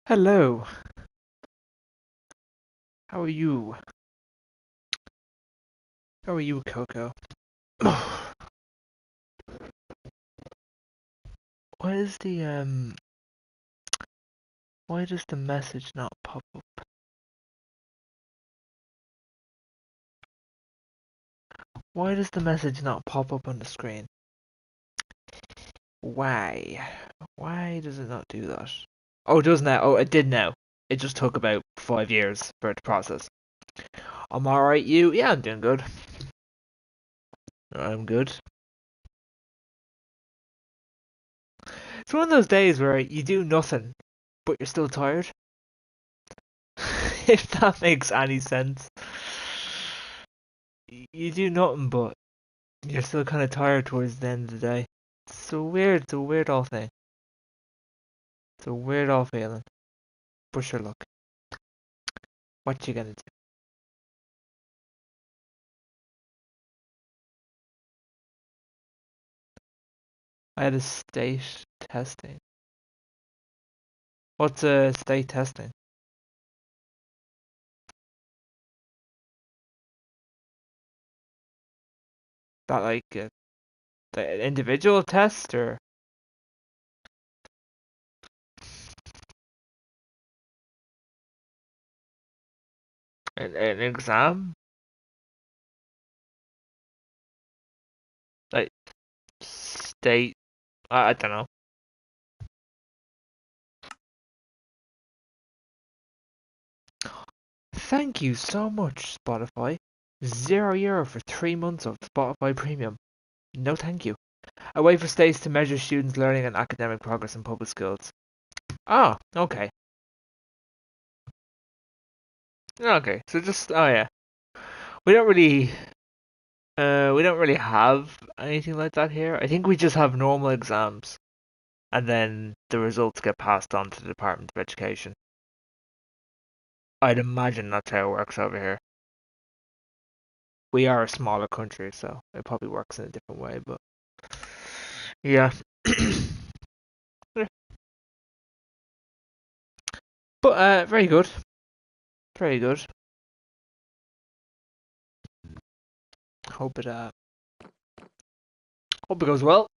Hello, how are you? How are you, Coco? Why is why does the message not pop up? Why does the message not pop up on the screen? Why? Why does it not do that? Oh, it does now. Oh, it did now. It just took about 5 years for it to process. I'm alright, you? Yeah, I'm doing good. I'm good. It's one of those days where you do nothing, but you're still tired. If that makes any sense. You do nothing, but you're still kind of tired towards the end of the day. It's so weird. It's a weird old thing. It's a weird old feeling. But sure, look. What you gonna do? I had a state testing. What's a state testing? That like the individual test or an exam? Like state? I don't know. Thank you so much, Spotify. €0 for 3 months of Spotify Premium. No, thank you. A way for states to measure students' learning and academic progress in public schools. Oh, okay. Okay, so just oh yeah, we don't really we don't really have anything like that here. I think we just have normal exams, and then the results get passed on to the Department of Education. I'd imagine that's how it works over here. We are a smaller country, so it probably works in a different way, but yeah. But very good, very good. Hope it hope it goes well,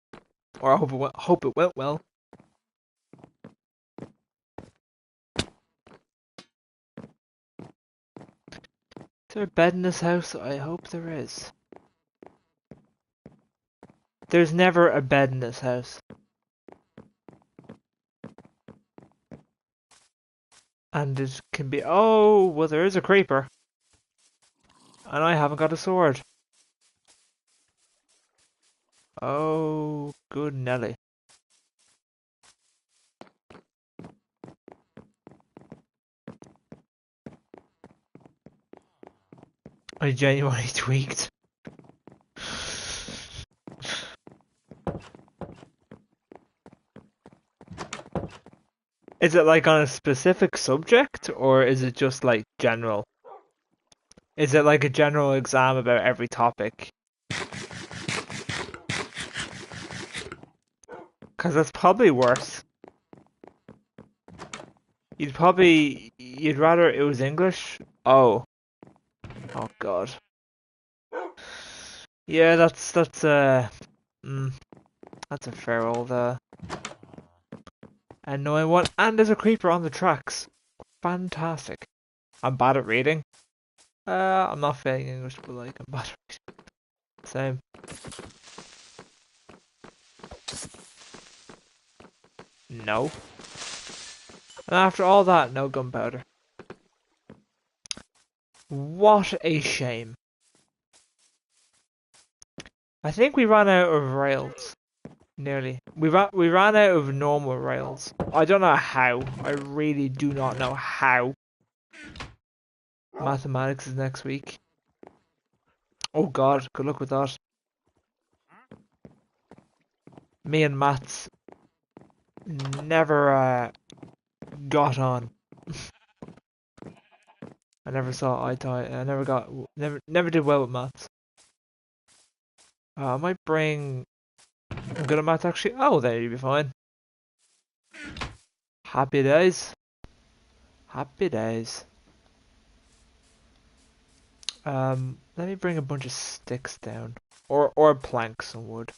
or I hope it went well. Is there a bed in this house? I hope there is. There's never a bed in this house. And it can be. Oh, well, there is a creeper. And I haven't got a sword. Oh, good Nelly. I genuinely tweaked. Is it like on a specific subject, or is it just like general? Is it like a general exam about every topic? Because that's probably worse. You'd rather it was English? Oh. Oh God. Yeah, mm, that's a fair old annoying one. And there's a creeper on the tracks. Fantastic. I'm bad at reading. I'm not failing English, but like I'm bad at reading. Same. No. And after all that, no gunpowder. What a shame. I think we ran out of rails. Nearly. We ran out of normal rails. I don't know how. I really do not know how. Mathematics is next week. Oh God, good luck with that. Me and maths never got on. I never saw eye to eye. I never did well with maths. I might bring. I'm good at maths actually. Oh, there you'll be fine. Happy days. Happy days. Let me bring a bunch of sticks down. Or planks and wood.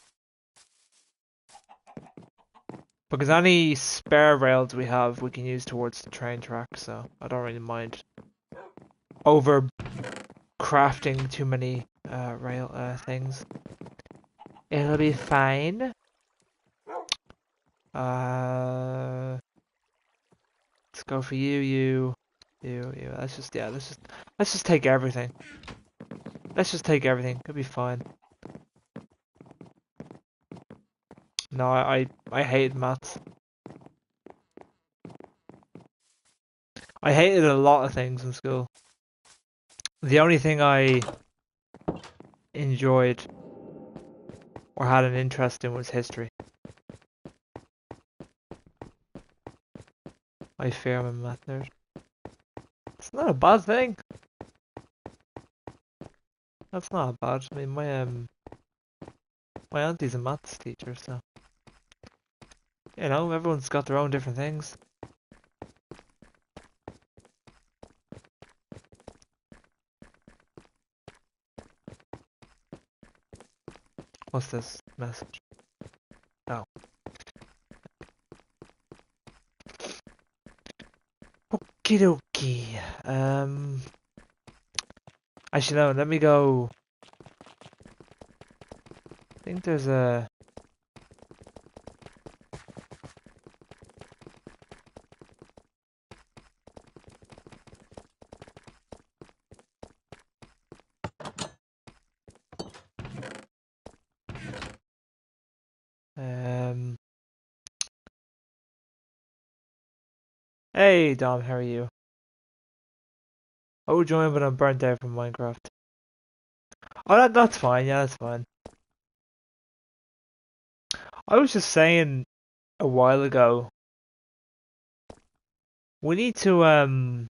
Because any spare rails we have, we can use towards the train track, so I don't really mind over crafting too many rail things. It'll be fine. Let's go for you. Let's just take everything. Let's just take everything. It'll be fine. No, I hate maths. I hated a lot of things in school. The only thing I enjoyed or had an interest in was history. I fear I'm a math nerd. It's not a bad thing. That's not bad. I mean, my auntie's a maths teacher, so you know, everyone's got their own different things. What's this message? Oh. Okie dokie. Actually, no, let me go. I think there's a. Hey Dom, how are you? Oh, join, but I'm burnt out from Minecraft. Oh, that's fine. Yeah, that's fine. I was just saying a while ago. We need to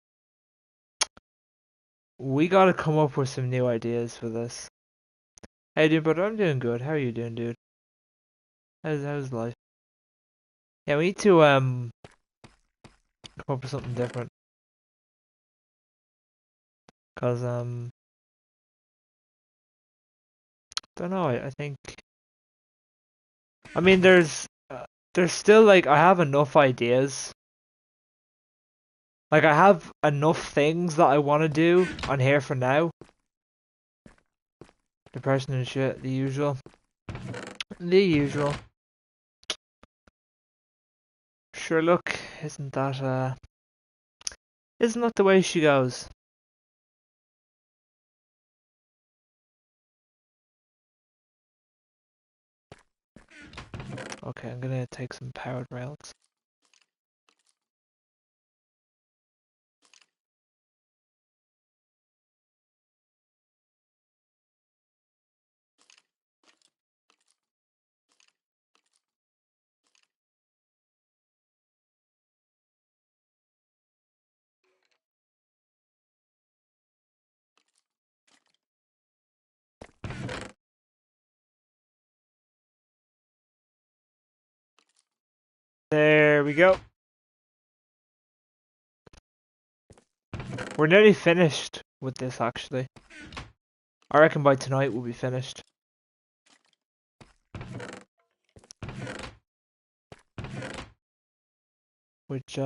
we gotta come up with some new ideas for this. Hey dude, but I'm doing good. How are you doing, dude? How's life? Yeah, we need to come up with something different. Cause don't know. I think. I mean, there's still like I have enough ideas. Like I have enough things that I want to do on here for now. Depression and shit, the usual. The usual. Sure, look, isn't that the way she goes? Okay, I'm gonna take some powered rails. There we go. We're nearly finished with this, actually. I reckon by tonight we'll be finished. Which,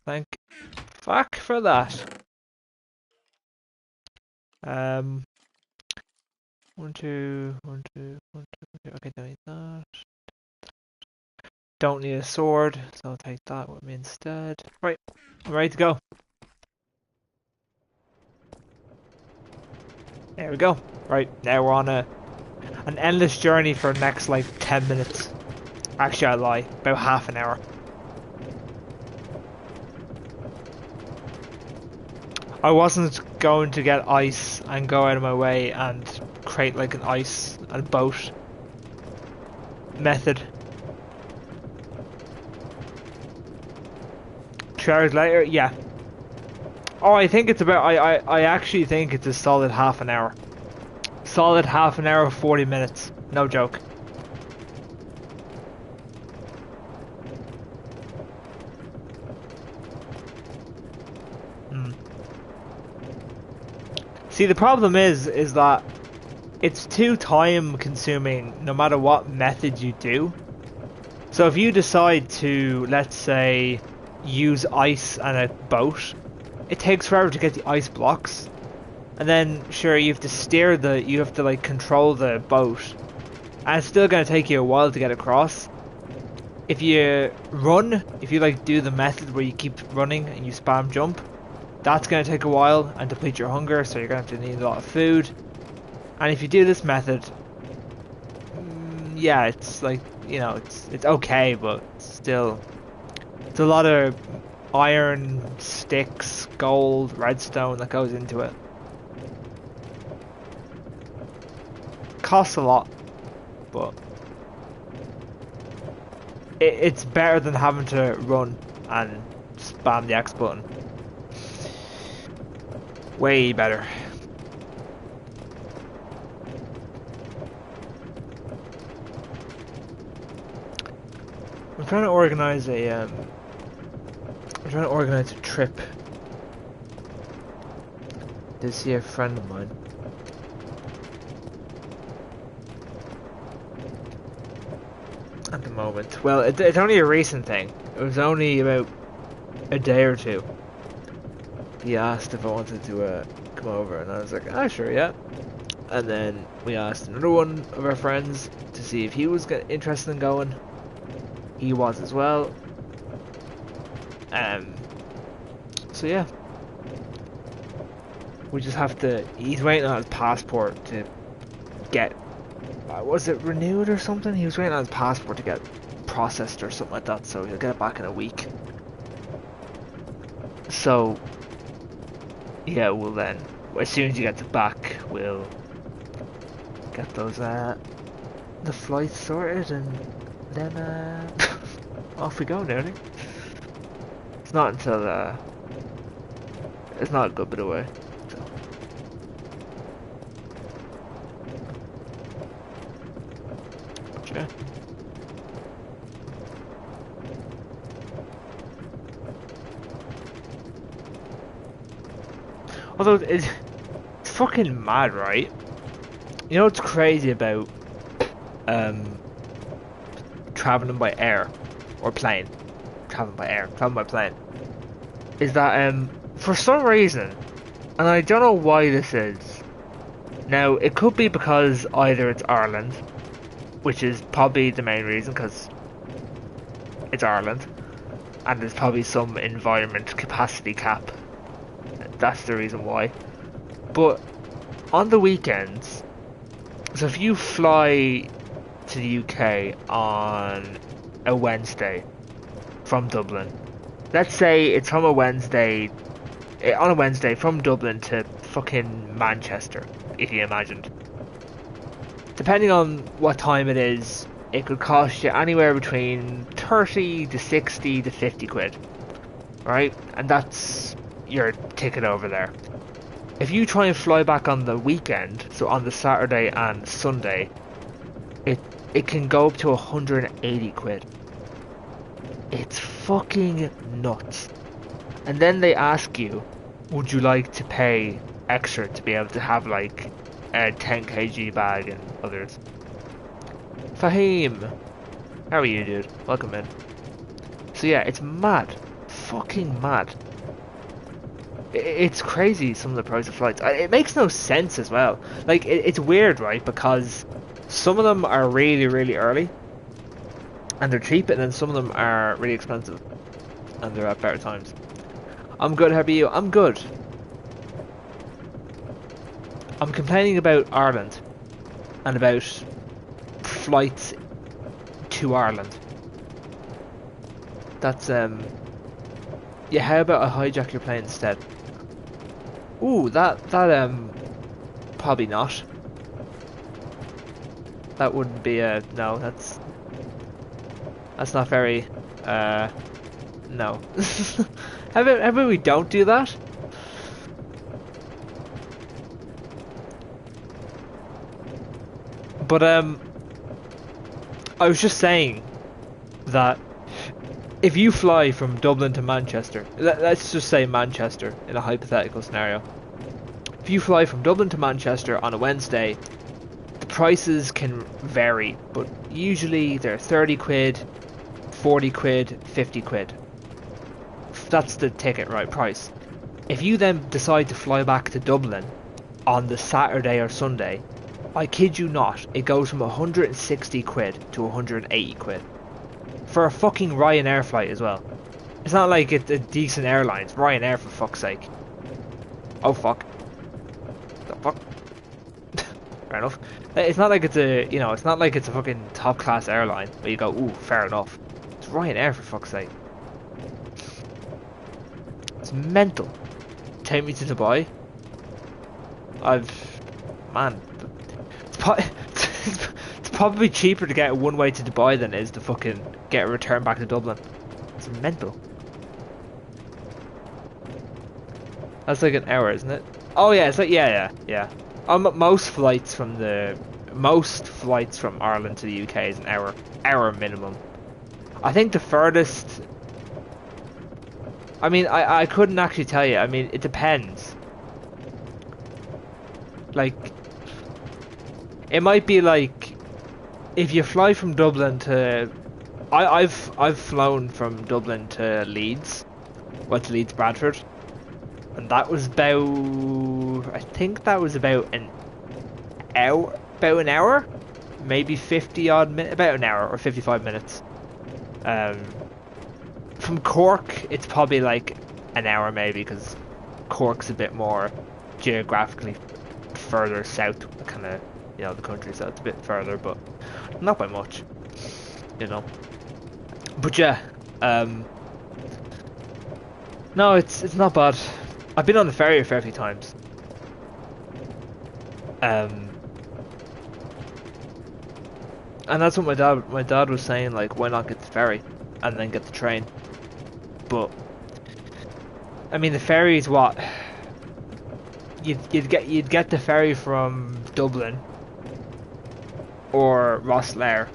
thank fuck for that. One, two. Okay, don't need that. Don't need a sword, so I'll take that with me instead. Right, I'm ready to go. There we go. Right, now we're on an endless journey for the next like 10 minutes. Actually, I lie. About half an hour. I wasn't going to get ice and go out of my way and create like an ice and boat method. 2 hours later, yeah. Oh, I think it's about. I actually think it's a solid half an hour. Solid half an hour, 40 minutes. No joke. See, the problem is that it's too time consuming no matter what method you do. So if you decide to, let's say, use ice and a boat, it takes forever to get the ice blocks. And then, sure, you have to you have to like control the boat. And it's still going to take you a while to get across. If you like do the method where you keep running and you spam jump, that's going to take a while and deplete your hunger, so you're going to have to need a lot of food. And if you do this method, yeah, it's like, you know, it's okay, but still, it's a lot of iron, sticks, gold, redstone that goes into it. Costs a lot, but it's better than having to run and spam the X button. Way better. I'm trying to organize a trip to see a friend of mine. At the moment. Well, it's only a recent thing. It was only about a day or two. He asked if I wanted to come over, and I was like, ah, sure, yeah. And then we asked another one of our friends to see if he was interested in going. He was as well. So yeah. We just have to... He's waiting on his passport to get... was it renewed or something? He was waiting on his passport to get processed or something like that, so he'll get it back in a week. So... yeah, we'll then... as soon as he gets it back, we'll get those, the flights sorted, and then, off we go nearly. It's not until, it's not a good bit away, so. Yeah. Although, it's fucking mad, right? You know what's crazy about, traveling by air or plane? Traveling by plane. Is that, for some reason, and I don't know why this is. Now, it could be because either it's Ireland, which is probably the main reason, because it's Ireland, and there's probably some environment capacity cap. That's the reason why. But on the weekends, so if you fly to the UK on a Wednesday from Dublin, let's say it's from a Wednesday, on a Wednesday from Dublin to fucking Manchester, if you imagined. Depending on what time it is, it could cost you anywhere between 30 to 60 to 50 quid. Right? And that's your ticket over there. If you try and fly back on the weekend, so on the Saturday and Sunday, it can go up to 180 quid. It's fucking nuts. And then they ask you, would you like to pay extra to be able to have like a 10 kg bag and others? Fahim, how are you, dude? Welcome in. So yeah, it's mad. Fucking mad. It's crazy, some of the price of flights. It makes no sense as well. Like, it's weird, right? Because some of them are really, really early, and they're cheap, and then some of them are really expensive, and they're at better times. I'm good, how are you? I'm good. I'm complaining about Ireland, and about flights to Ireland. That's, yeah, how about I hijack your plane instead? Ooh, that, probably not. That wouldn't be a, no, that's not very, no. How about we don't do that? But, I was just saying that if you fly from Dublin to Manchester, let's just say Manchester in a hypothetical scenario. If if you fly from Dublin to Manchester on a Wednesday, the prices can vary, but usually they're 30 quid, 40 quid, 50 quid. That's the ticket right price. If you then decide to fly back to Dublin on the Saturday or Sunday, I kid you not, it goes from 160 quid to 180 quid. For a fucking Ryanair flight as well. It's not like it's a decent airline, it's Ryanair for fuck's sake. Oh fuck. The fuck? Fair enough. It's not like it's a, you know, it's not like it's a fucking top class airline where you go, ooh, fair enough. It's Ryanair for fuck's sake. It's mental. Take me to Dubai. Man, it's probably cheaper to get one way to Dubai than it is to fucking get a return back to Dublin. It's mental. That's like an hour, isn't it? Oh yeah, it's like yeah. Most flights from Ireland to the UK is an hour minimum. I think the furthest. I mean, I couldn't actually tell you. I mean, it depends. Like, it might be like if you fly from Dublin to. I've flown from Dublin to Leeds, to Leeds Bradford, and that was about. I think that was about an hour, maybe 50 odd minutes, about an hour or 55 minutes. From Cork, it's probably like an hour maybe, because Cork's a bit more geographically further south, kind of, you know, the country, so it's a bit further, but not by much, you know. But yeah, no, it's not bad. I've been on the ferry a fair few times. And that's what my dad was saying, like, why not get the ferry and then get the train? But I mean, the ferry's what you'd get the ferry from Dublin or Rosslare,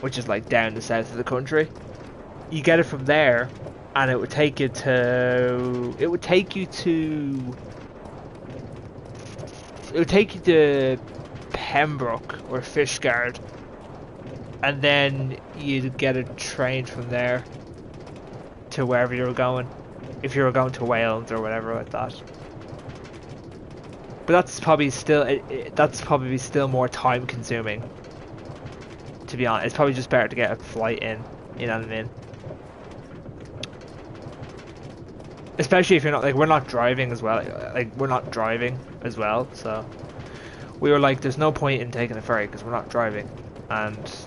which is like down the south of the country. You get it from there, and it would take you to Pembroke or Fishguard, and then you'd get a train from there to wherever you were going, if you were going to Wales or whatever like that. But that's probably still more time consuming, to be honest. It's probably just better to get a flight in, you know what I mean? Especially if you're not, like, we're not driving as well, so we were like, there's no point in taking a ferry because we're not driving, and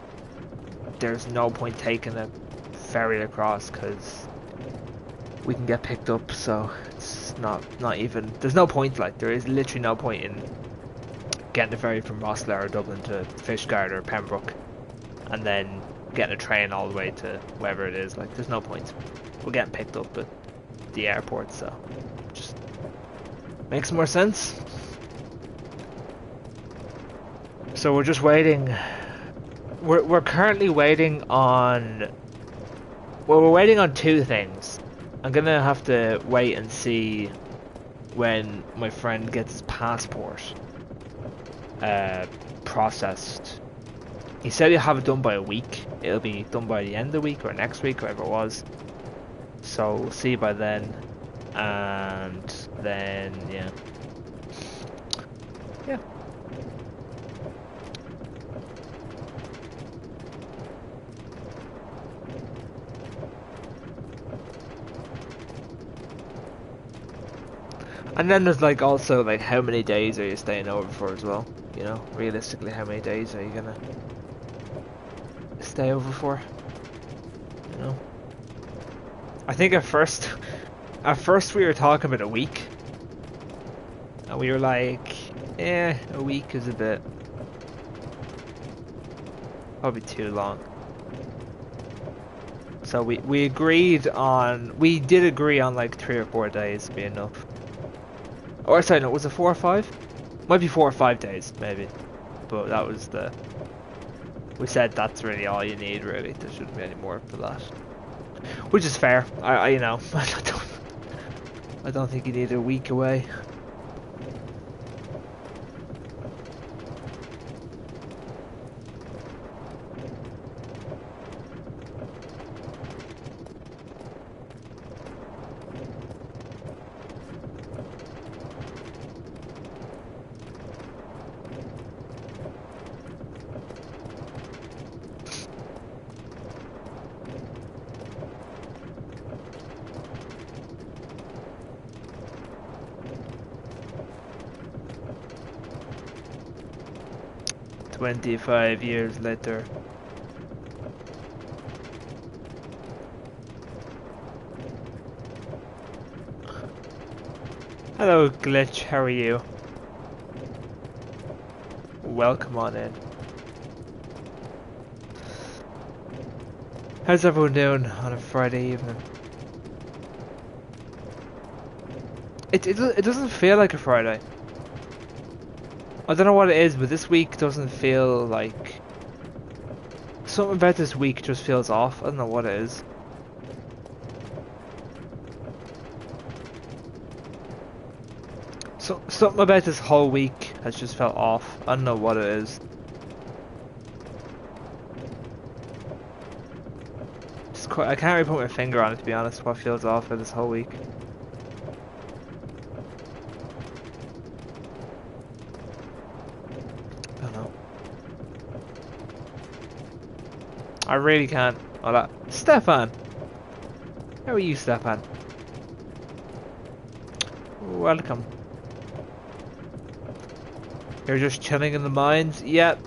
there's no point taking a ferry across because we can get picked up, so it's not even, there's no point, like, there is literally no point in getting a ferry from Rosslare or Dublin to Fishguard or Pembroke and then getting a train all the way to wherever it is. Like, there's no point. We're getting picked up at the airport, so just makes more sense. So we're just waiting. We're currently waiting on, well, we're waiting on two things. I'm gonna have to wait and see when my friend gets his passport processed. He said he'll have it done by a week. It'll be done by the end of the week or next week, whatever it was. So we'll see by then. And then, yeah. Yeah. And then there's like also like how many days are you staying over for as well? You know, realistically, how many days are you gonna stay over for? You know, I think at first we were talking about a week, and we were like, a week is a bit probably too long. So we did agree on like 3 or 4 days be enough. Or sorry, no, was it 4 or 5? Might be 4 or 5 days, maybe. But that was we said that's really all you need, really. There shouldn't be any more for that. Which is fair. I you know, I don't think you need a week away. 25 years later. Hello, Glitch. How are you? Welcome on in. How's everyone doing on a Friday evening? It doesn't feel like a Friday. I don't know what it is, but this week doesn't feel like... Something about this week just feels off. I don't know what it is. Something about this whole week has just felt off. I don't know what it is. I can't really put my finger on it, to be honest, what feels off for this whole week. I don't know. I really can't. Hola. Stefan! How are you, Stefan? Welcome. You're just chilling in the mines? Yep.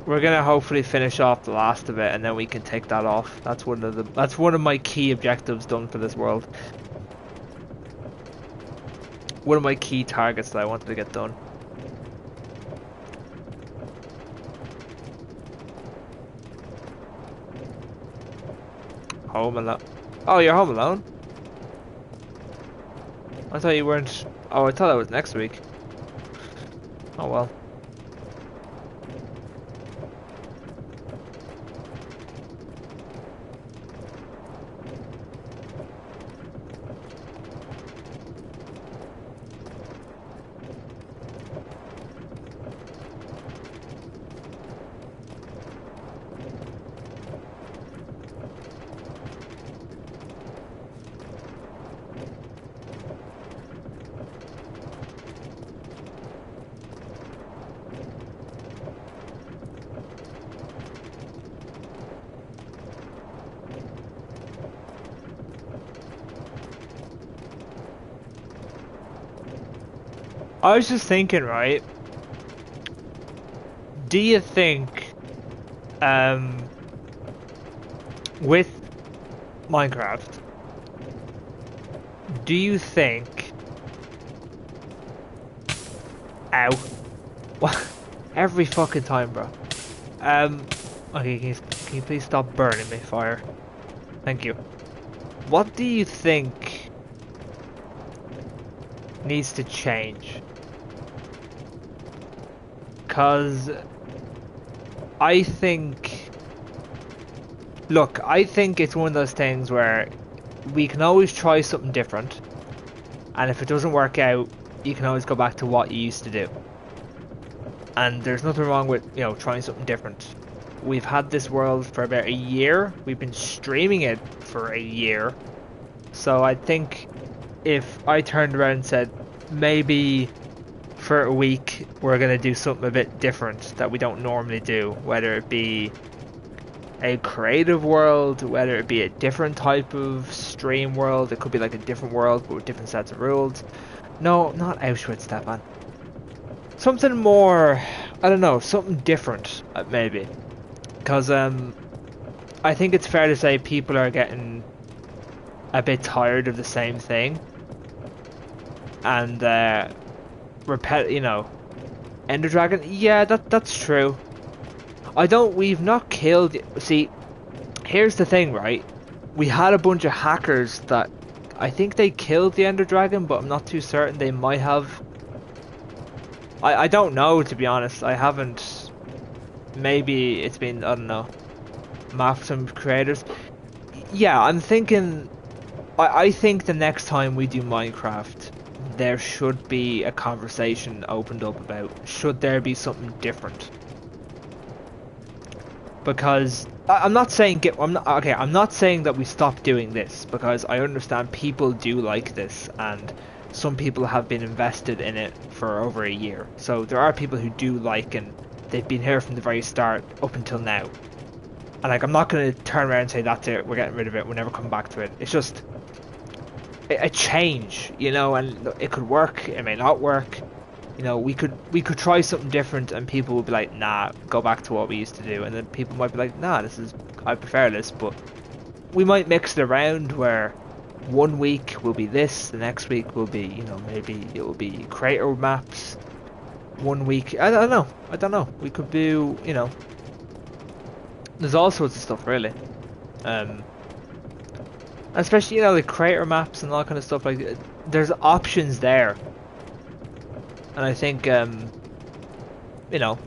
We're gonna hopefully finish off the last of it, and then we can take that off. That's one of my key objectives done for this world. One of my key targets that I wanted to get done. Home alone. Oh, you're home alone? I thought you weren't. Oh, I thought that was next week. Oh well. I was just thinking, right? Do you think, with Minecraft, do you think, ow, what, every fucking time, bro. Okay, can you please stop burning me, fire? Thank you. What do you think needs to change? Because I think, look, I think it's one of those things where we can always try something different, and if it doesn't work out, you can always go back to what you used to do. And there's nothing wrong with, you know, trying something different. We've had this world for about a year. We've been streaming it for a year. So I think if I turned around and said, maybe for a week we're going to do something a bit different that we don't normally do, whether it be a creative world, whether it be a different type of stream world, it could be like a different world but with different sets of rules. No, not Auschwitz, Stefan. Something more, I don't know, something different, maybe. Because I think it's fair to say people are getting a bit tired of the same thing. And you know, Ender Dragon, yeah, that's true. We've not killed, see, here's the thing, right? We had a bunch of hackers that, I think they killed the Ender Dragon, but I'm not too certain. They might have. I don't know, to be honest. I haven't, maybe it's been, I don't know, mapped some creators. Yeah, I'm thinking, I think the next time we do Minecraft, there should be a conversation opened up about, should there be something different? Because I'm not saying I'm not saying that we stop doing this, because I understand people do like this and some people have been invested in it for over a year. So there are people who do like, and they've been here from the very start up until now. And like, I'm not going to turn around and say that's it, we're getting rid of it, we're never coming back to it. It's just a change, you know, and it could work, it may not work. You know, we could try something different, and people would be like, "Nah, go back to what we used to do," and then people might be like, "Nah, I prefer this." But we might mix it around where one week will be this, the next week will be, you know, maybe it will be crater maps. One week, I don't know. We could do, you know, there's all sorts of stuff really. Um, Especially, you know, like crater maps and all kind of stuff. Like, there's options there, and I think, you know,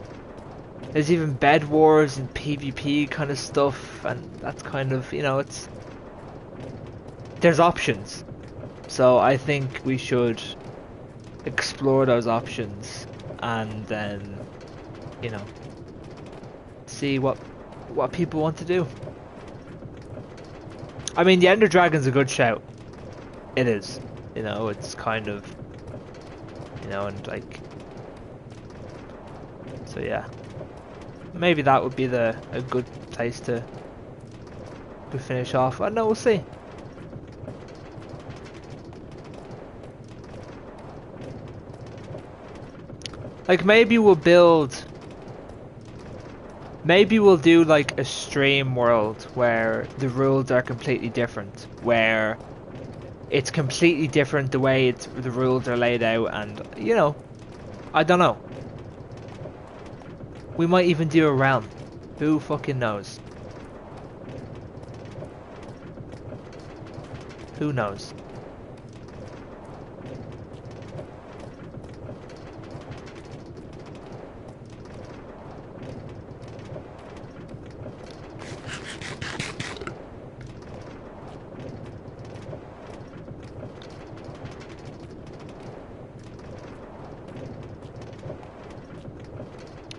there's even bed wars and PvP kind of stuff, and that's kind of, you know, there's options. So I think we should explore those options, and then, you know, see what people want to do. I mean, the Ender Dragon's a good shout. It is. You know, it's kind of, you know, and like, so yeah. Maybe that would be a good place to finish off. I don't know, we'll see. Like, maybe we'll do like a stream world where the rules are completely different, where it's completely different the way the rules are laid out, and, you know, I don't know. We might even do a realm. Who fucking knows? Who knows?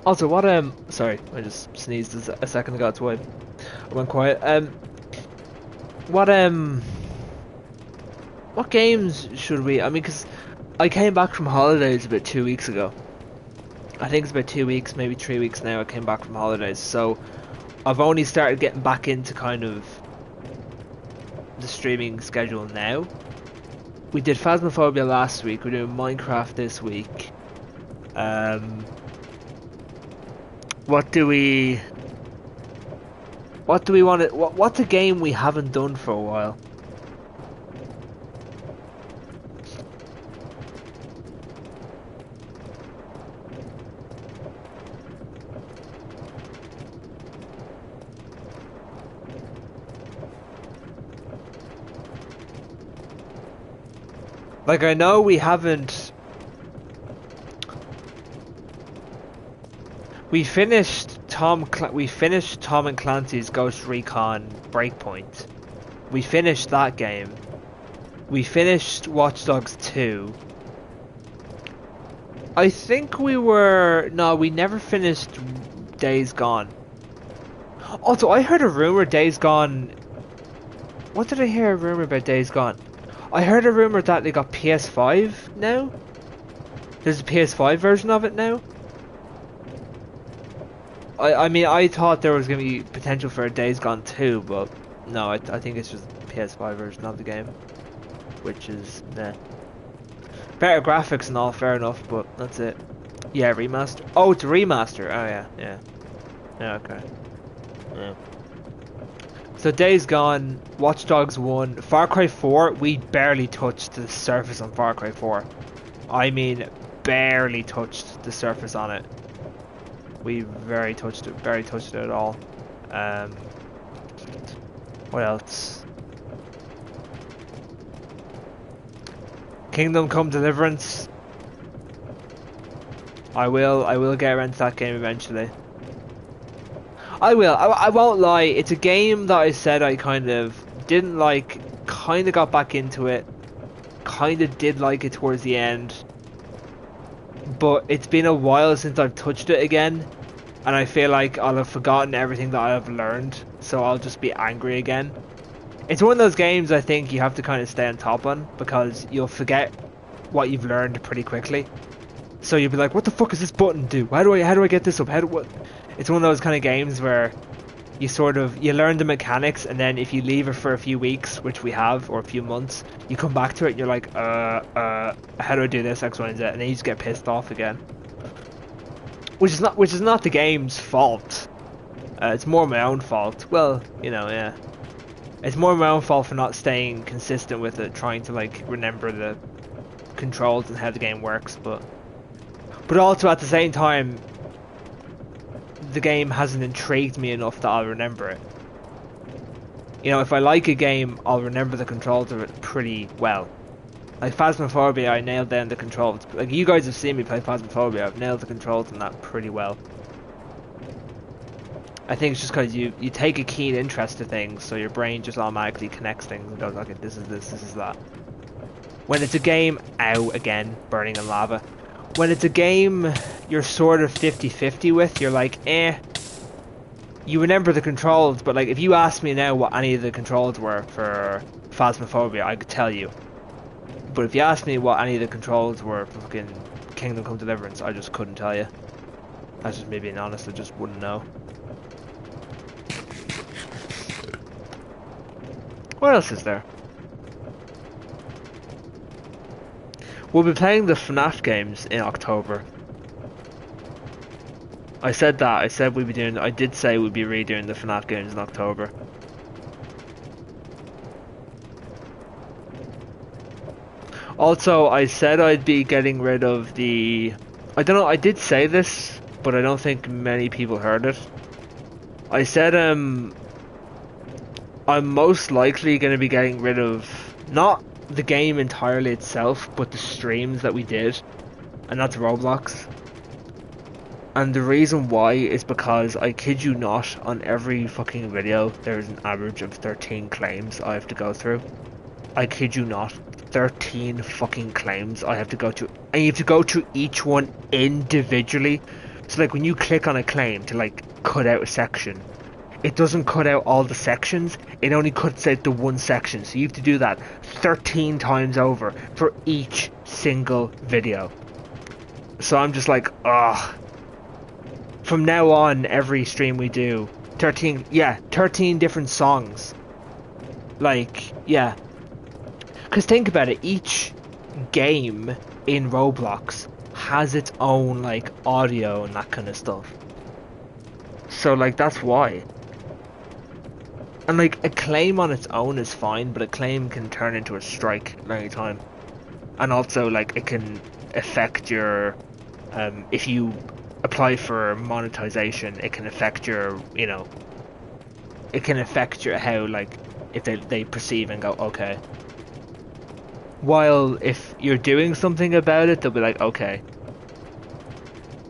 Also, what sorry, I just sneezed a second ago. That's why I went quiet. What games should we? I mean, because I came back from holidays about 2 weeks ago. I think it's about 2 weeks, maybe 3 weeks now. I came back from holidays, so I've only started getting back into kind of the streaming schedule now. We did Phasmophobia last week. We're doing Minecraft this week. What do we want to? What's a game we haven't done for a while? Like, I know we haven't. We finished Tom and Clancy's Ghost Recon Breakpoint. We finished that game. We finished Watch Dogs 2. I think we never finished Days Gone. Also, I heard a rumor Days Gone. What did I hear a rumor about Days Gone? I heard a rumor that they got PS5 now. There's a PS5 version of it now. I mean, I thought there was going to be potential for a Days Gone 2, but no, I think it's just the PS5 version of the game, which is, nah. Better graphics and all, fair enough, but that's it. Yeah, remaster. Oh, it's a remaster. Oh, yeah. Yeah, okay. Yeah. So Days Gone, Watch Dogs 1, Far Cry 4, we barely touched the surface on Far Cry 4. I mean, barely touched the surface on it. We barely touched it at all. What else? Kingdom Come Deliverance. I will get around to that game eventually. I will. I won't lie. It's a game that I said I kind of didn't like. Kind of got back into it. Kind of did like it towards the end. But it's been a while since I've touched it again, and I feel like I'll have forgotten everything that I've learned, so I'll just be angry again. It's one of those games I think you have to kind of stay on top on, because you'll forget what you've learned pretty quickly. So you'll be like, what the fuck does this button do? How do I get this up? It's one of those kind of games where you learn the mechanics, and then if you leave it for a few weeks, which we have, or a few months, you come back to it and you're like, how do I do this, X, Y, and Z, and then you just get pissed off again. Which is not the game's fault. It's more my own fault. Well, yeah. It's more my own fault for not staying consistent with it, trying to like remember the controls and how the game works, but also at the same time, the game hasn't intrigued me enough that I'll remember it. If I like a game, I'll remember the controls of it pretty well. Like Phasmophobia, I nailed down the controls. Like, you guys have seen me play Phasmophobia, I've nailed the controls on that pretty well. I think it's just because you take a keen interest to things, so your brain just automatically connects things and goes, okay, this is this, this is that. When it's a game, ow, again, burning in lava. When it's a game you're sort of 50-50 with, you're like, you remember the controls, but like, if you ask me now what any of the controls were for Phasmophobia, I could tell you. But if you ask me what any of the controls were for fucking Kingdom Come Deliverance, I just couldn't tell you. That's just me being honest, I just wouldn't know. What else is there? We'll be playing the FNAF games in October. I said that. I said we'd be doing. I did say we'd be redoing the FNAF games in October. Also, I said I'd be getting rid of the. I don't know. I did say this, but I don't think many people heard it. I said I'm most likely going to be getting rid of not the game entirely itself, but the streams that we did, and that's Roblox. And the reason why is because, I kid you not, on every fucking video there's an average of 13 claims I have to go through. I kid you not, 13 fucking claims I have to go to, and you have to go through each one individually. So like, when you click on a claim to like cut out a section, it doesn't cut out all the sections, it only cuts out the one section. So you have to do that 13 times over for each single video. So I'm just like, ugh. From now on, every stream we do, 13 different songs. Like, yeah. Because think about it, each game in Roblox has its own, like, audio and that kind of stuff. So, like, that's why. And, like, a claim on its own is fine, but a claim can turn into a strike at any time. And also, like, it can affect your, if you apply for monetization, it can affect your, it can affect your, how, like, if they perceive and go, okay. While if you're doing something about it, they'll be like, okay,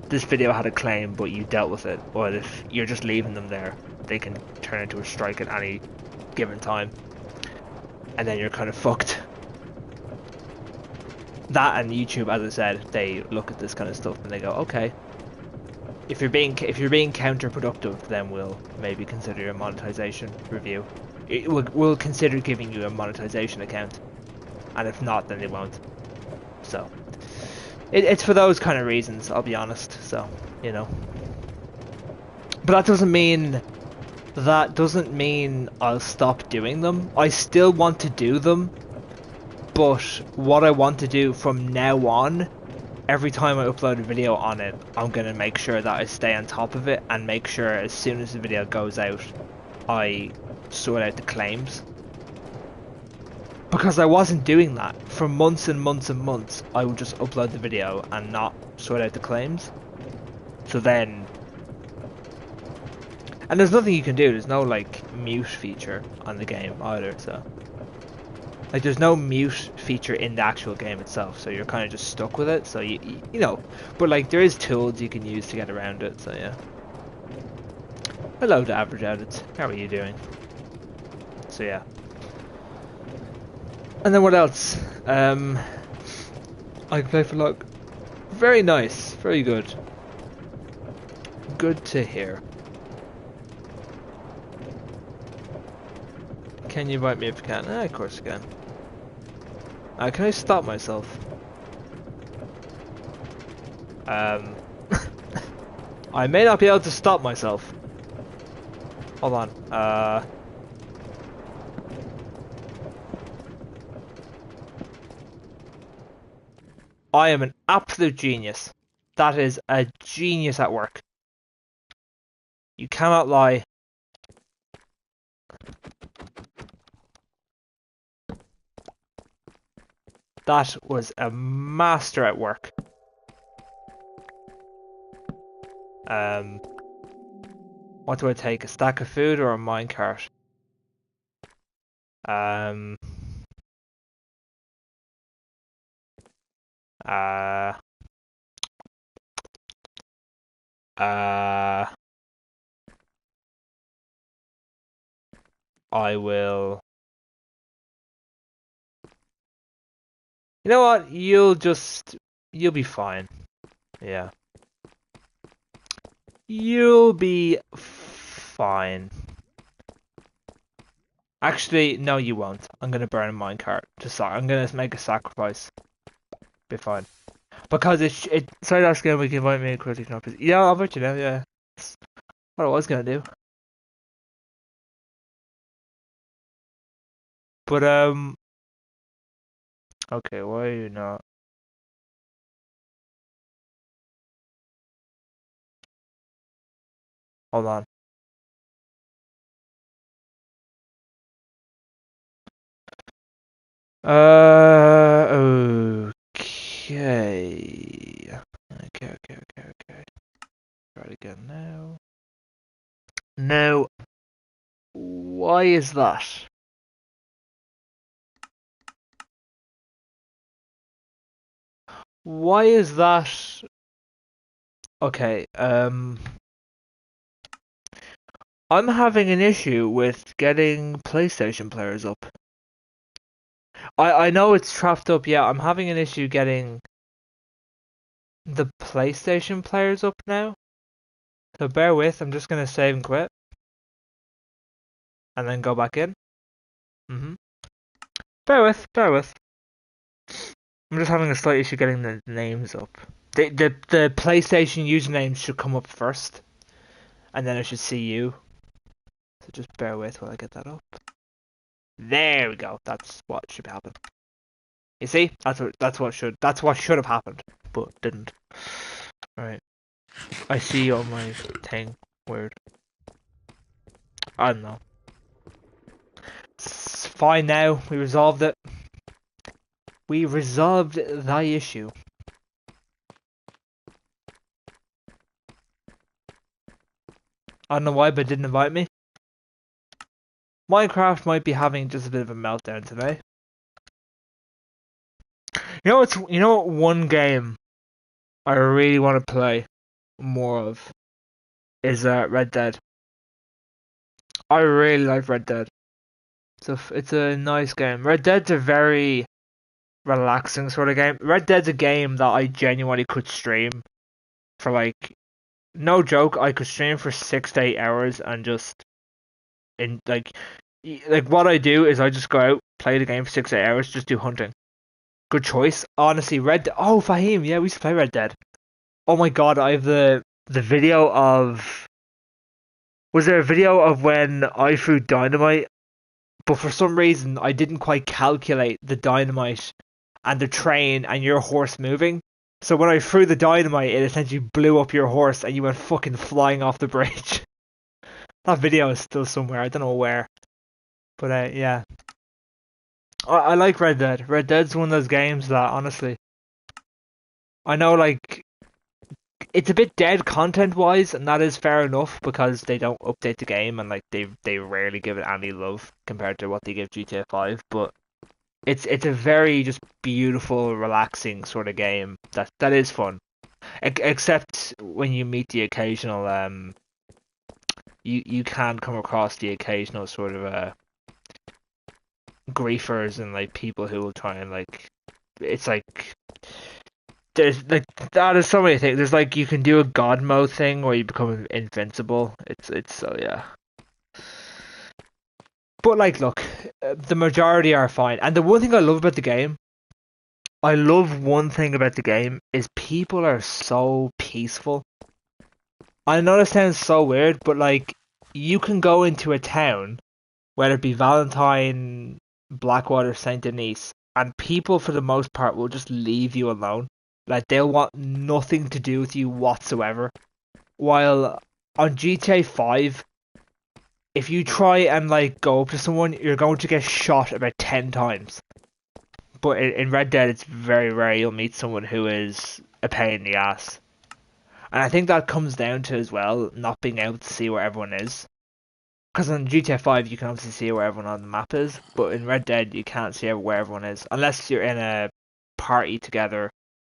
this video had a claim, but you dealt with it. Or if you're just leaving them there, they can turn into a strike at any given time. And then you're kind of fucked. That and YouTube, as I said, they look at this kind of stuff and they go, okay, if you're being counterproductive, then we'll maybe consider a monetization review. We'll consider giving you a monetization account, and if not, then they won't. So it's for those kind of reasons, I'll be honest. So, but that doesn't mean I'll stop doing them. I still want to do them, but what I want to do from now on, every time I upload a video on it, I'm going to make sure that I stay on top of it and make sure as soon as the video goes out, I sort out the claims. Because I wasn't doing that. For months and months and months, I would just upload the video and not sort out the claims. So then... And there's nothing you can do, there's no like mute feature on the game either, so... Like, there's no mute feature in the actual game itself, so you're kind of just stuck with it, so you know. But, like, there is tools you can use to get around it, so yeah. Hello to Average Edits, how are you doing? So, yeah. And then what else? I can play for luck. Very nice, very good. Good to hear. Can you invite me if you can? Of course you can. Can I stop myself? I may not be able to stop myself. Hold on. I am an absolute genius. That is a genius at work. You cannot lie. That was a master at work. What do I take? A stack of food or a minecart? Um, uh, uh, I will. You know what? You'll be fine. Yeah. You'll be fine. Actually, no, you won't. I'm gonna burn a minecart. I'm gonna make a sacrifice. Be fine. Because sorry, that's gonna make you invite me a quickly knock. Yeah, I'll bet you now. Yeah, that's what I was gonna do. But okay, why are you not? Hold on. Okay. Okay. Try it again now. Now, why is that? Why is that? Okay, I'm having an issue with getting PlayStation players up. I know it's trapped up, yeah, I'm having an issue getting the PlayStation players up now. So bear with, I'm just gonna save and quit. And then go back in. Bear with. I'm just having a slight issue getting the names up. The PlayStation usernames should come up first. And then I should see you. So just bear with while I get that up. There we go. That's what should happen. You see? That's what should have happened, but didn't. Alright. I see on my thing. Weird. I don't know. It's fine now. We resolved it. We resolved the issue. I don't know why, but didn't invite me. Minecraft might be having just a bit of a meltdown today. You know what one game I really want to play more of is Red Dead. I really like Red Dead. It's a nice game. Red Dead's a very relaxing sort of game. Red Dead's a game that I genuinely could stream for like no joke. I could stream for 6 to 8 hours and just in like what I do is I just go out, play the game for 6 to 8 hours, just do hunting. Good choice, honestly. Oh, Fahim, yeah, we used to play Red Dead. Oh my god, I have the video of. Was there a video of when I threw dynamite, but for some reason I didn't quite calculate the dynamite and the train and your horse moving. So when I threw the dynamite, it essentially blew up your horse and you went fucking flying off the bridge. That video is still somewhere. I don't know where, but yeah. I like Red Dead. Red Dead's one of those games that honestly, I know like it's a bit dead content wise, and that is fair enough because they don't update the game and like they rarely give it any love compared to what they give GTA 5. But it's a very just beautiful, relaxing sort of game that is fun. Except when you meet the occasional you can come across the occasional sort of griefers and like people who will try and like it's like there's like that is so many things. There's like you can do a god mode thing where you become invincible. It's so yeah. But like, look, the majority are fine. And the one thing I love one thing about the game is people are so peaceful. I know this sounds so weird, but like you can go into a town, whether it be Valentine, Blackwater, Saint Denis, and people for the most part will just leave you alone. Like they'll want nothing to do with you whatsoever. While on GTA 5, if you try and like go up to someone, you're going to get shot about 10 times. But in Red Dead, it's very rare you'll meet someone who is a pain in the ass. And I think that comes down to as well not being able to see where everyone is. Because in GTA 5 you can obviously see where everyone on the map is, but in Red Dead you can't see where everyone is unless you're in a party together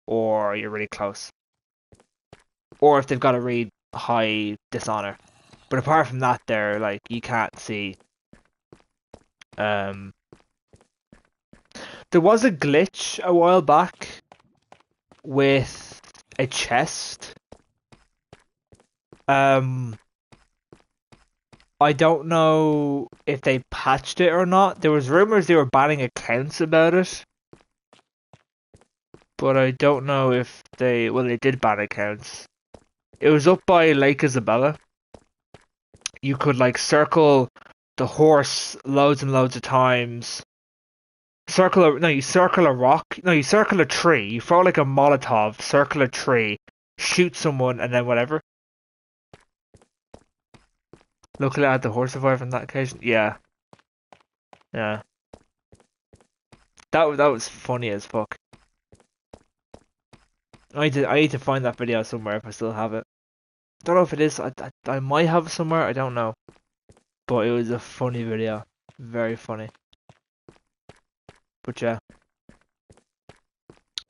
or you're really close, or if they've got a really high dishonor. But apart from that, they're like you can't see. Um, there was a glitch a while back with a chest. Um, I don't know if they patched it or not. There was rumors they were banning accounts about it, but I don't know if they. Well, they did ban accounts. It was up by Lake Isabella. You could like circle the horse loads and loads of times. You circle a rock. No, you circle a tree. You throw like a Molotov, circle a tree, shoot someone, and then whatever. Luckily, I had the horse survive on that occasion. Yeah, yeah. That was funny as fuck. I need to find that video somewhere if I still have it. Don't know if it is. I might have it somewhere. I don't know. But it was a funny video. Very funny. But yeah.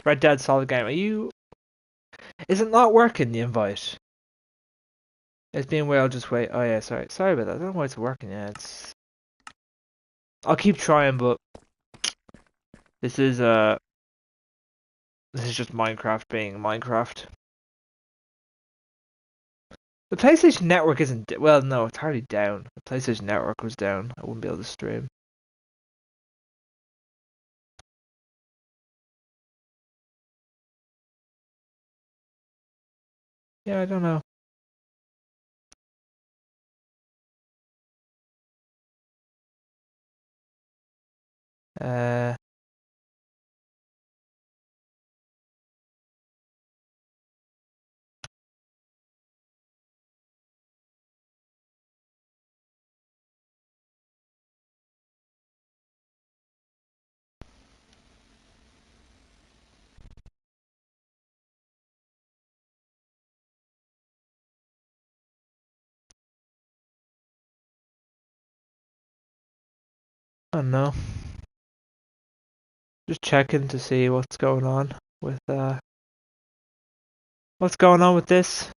Red Dead solid game. Are you? Is it not working? The invite. It's being weird. I'll just wait. Oh yeah, sorry about that. I don't know why it's working. Yeah, it's. I'll keep trying, but this is this is just Minecraft being Minecraft. The PlayStation Network isn't well. No, it's hardly down. The PlayStation Network was down. I wouldn't be able to stream. Yeah, I don't know. Uh, I don't know. Just checking to see what's going on with what's going on with this.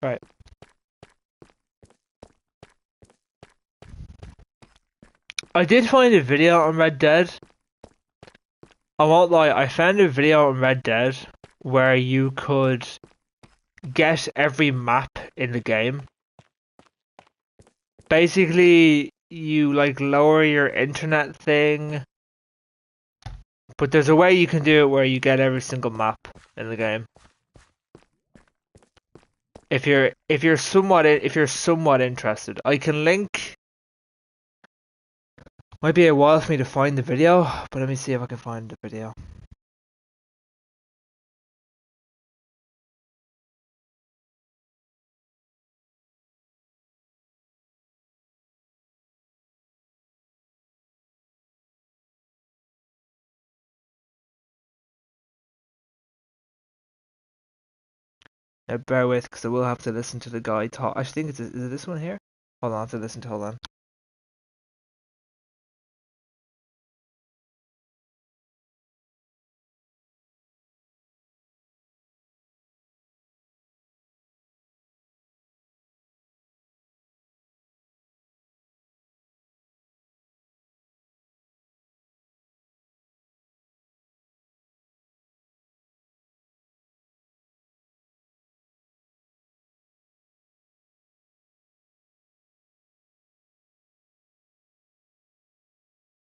Right. I did find a video on Red Dead. I won't lie, I found a video on Red Dead where you could get every map in the game. Basically, you like lower your internet thing, but there's a way you can do it where you get every single map in the game. If you're somewhat interested, I can link. Might be a while for me to find the video, but let me see if I can find the video. Now bear with, because I will have to listen to the guy talk. I think is it this one here? Hold on, I have to listen to. Hold on.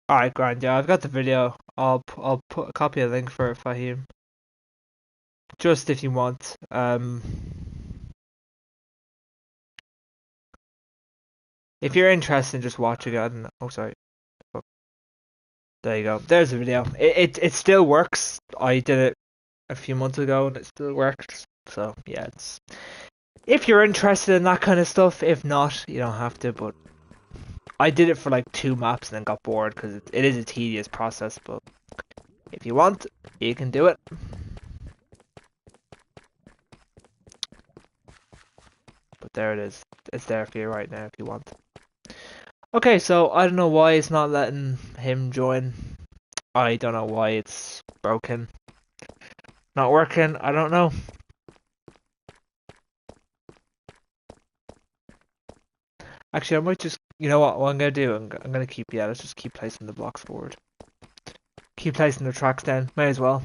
Alright, grand, yeah, I've got the video. I'll put a copy of the link for it, Fahim. Just if you want. If you're interested in just watching it, I don't know. Oh, sorry. Oh, there you go. There's the video. It still works. I did it a few months ago and it still worked. So yeah, it's if you're interested in that kind of stuff. If not, you don't have to. But I did it for like 2 maps and then got bored because it is a tedious process. But if you want, you can do it. But there it is. It's there for you right now if you want. Okay, so I don't know why it's not letting him join. I don't know why it's broken. Not working, I don't know. Actually, I might just, you know what I'm gonna do? I'm gonna keep, yeah, let's just keep placing the blocks forward. Keep placing the tracks down, may as well.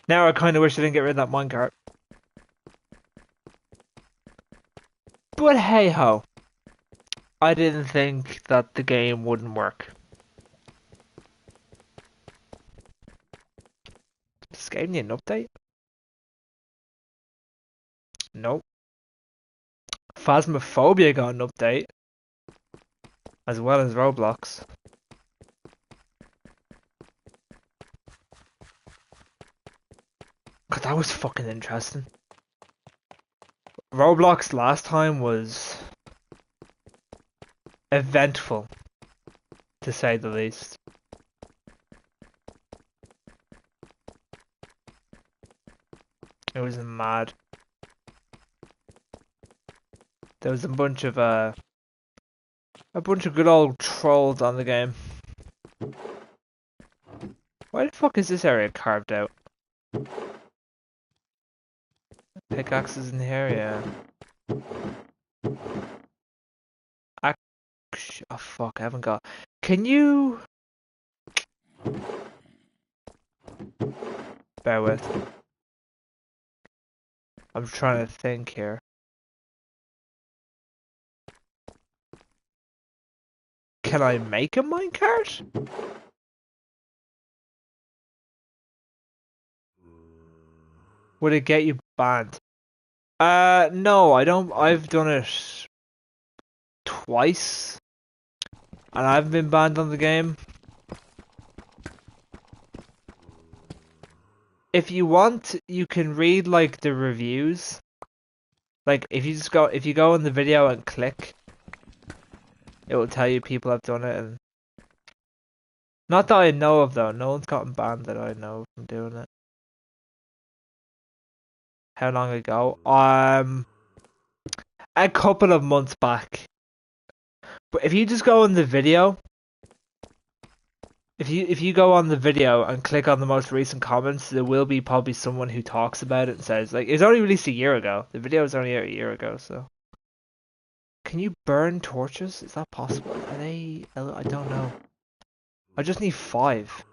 Now I kinda wish I didn't get rid of that minecart. But hey ho. I didn't think that the game wouldn't work. Does this game need an update? Nope. Phasmophobia got an update. As well as Roblox. God, that was fucking interesting. Roblox last time was eventful, to say the least. It was mad. There was a bunch of good old trolls on the game. Why the fuck is this area carved out? Pickaxes in here, yeah. Oh fuck, I haven't got. Can you? Bear with. I'm trying to think here. Can I make a minecart? Would it get you banned? No, I don't. I've done it twice, and I've been banned on the game. If you want, you can read like the reviews. Like if you go in the video and click, it will tell you people have done it, and not that I know of though. No one's gotten banned that I know from doing it. How long ago? A couple of months back. But if you just go in the video, if you go on the video and click on the most recent comments, there will be probably someone who talks about it and says like it's only released a year ago. The video was only out a year ago, so. Can you burn torches? Is that possible? Are they? I don't know. I just need 5.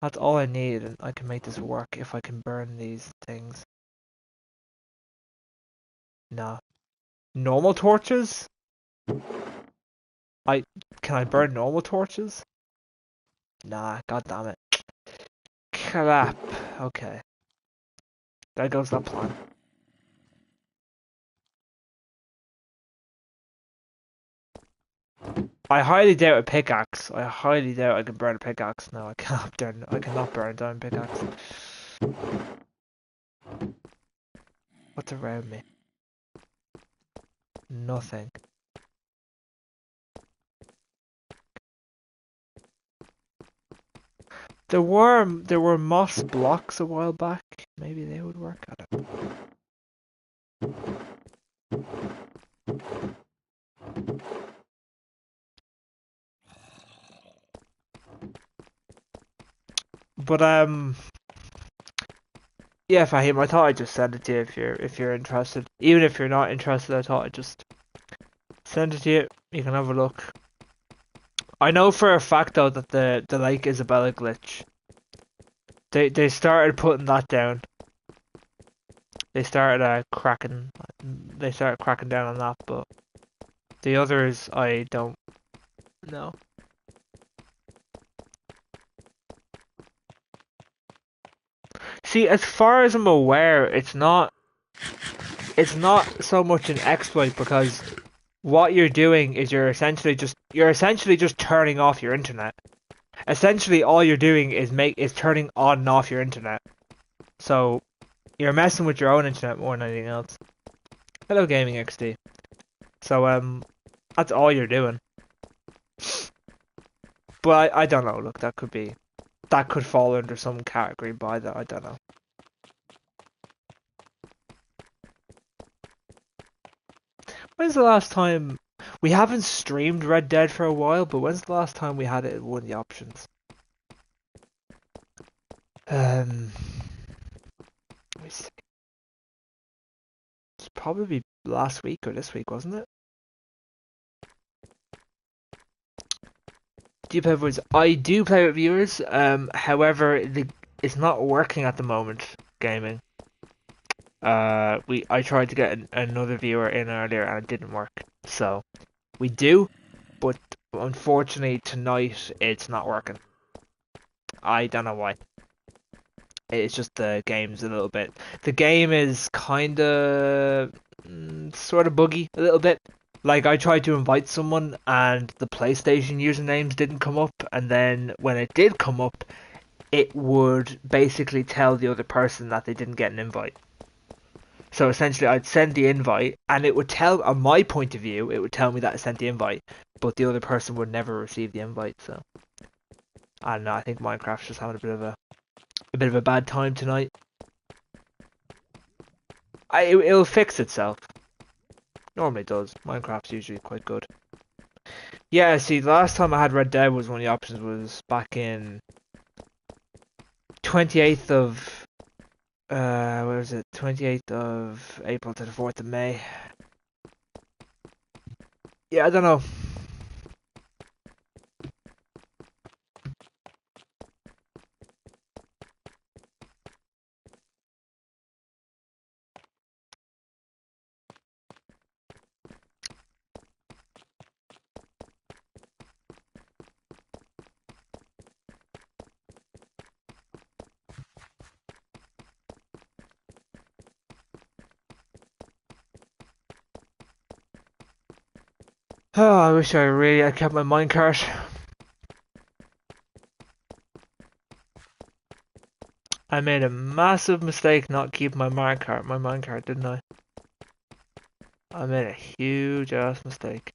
That's all I need, and I can make this work if I can burn these things. Nah. Normal torches? Can I burn normal torches? Nah, god damn it. Crap. Okay. There goes that plan. I highly doubt a pickaxe. I highly doubt I can burn a pickaxe. No, I cannot burn. I cannot burn a diamond pickaxe. What's around me? Nothing. There were moss blocks a while back. Maybe they would work. I don't know. But yeah, Fahim, I thought I'd just send it to you if you're interested. Even if you're not interested, I thought I'd just send it to you. You can have a look. I know for a fact though that the Lake Isabella glitch. They started putting that down. They started cracking down on that, but the others I don't know. See, as far as I'm aware, it's not so much an exploit because what you're doing is you're essentially just turning off your internet. Essentially, all you're doing is turning on and off your internet. So you're messing with your own internet more than anything else. Hello, Gaming XD. So that's all you're doing. But I don't know. Look, that could fall under some category by that. I don't know. When's the last time we haven't streamed Red Dead for a while? But when's the last time we had it in one of the options? Um, let me see. It's probably last week or this week, wasn't it? Do you play with viewers? I do play with viewers. However, it's not working at the moment. Gaming. I tried to get another viewer in earlier and it didn't work. So we do, but unfortunately tonight it's not working. I don't know why. It's just the game's a little bit. The game is kind of sort of buggy a little bit. Like I tried to invite someone and the PlayStation usernames didn't come up, and then when it did come up, it would basically tell the other person that they didn't get an invite. So essentially, I'd send the invite, and it would tell, on my point of view, it would tell me that I sent the invite, but the other person would never receive the invite. So I don't know. I think Minecraft's just having a bit of a bad time tonight. It'll fix itself. Normally does. Minecraft's usually quite good. Yeah, see, the last time I had Red Dead was one of the options was back in 28th of where was it? 28th of April to the 4th of May. Yeah, I don't know. Oh, I wish I really had kept my minecart. I made a massive mistake not keeping my minecart, didn't I? I made a huge ass mistake.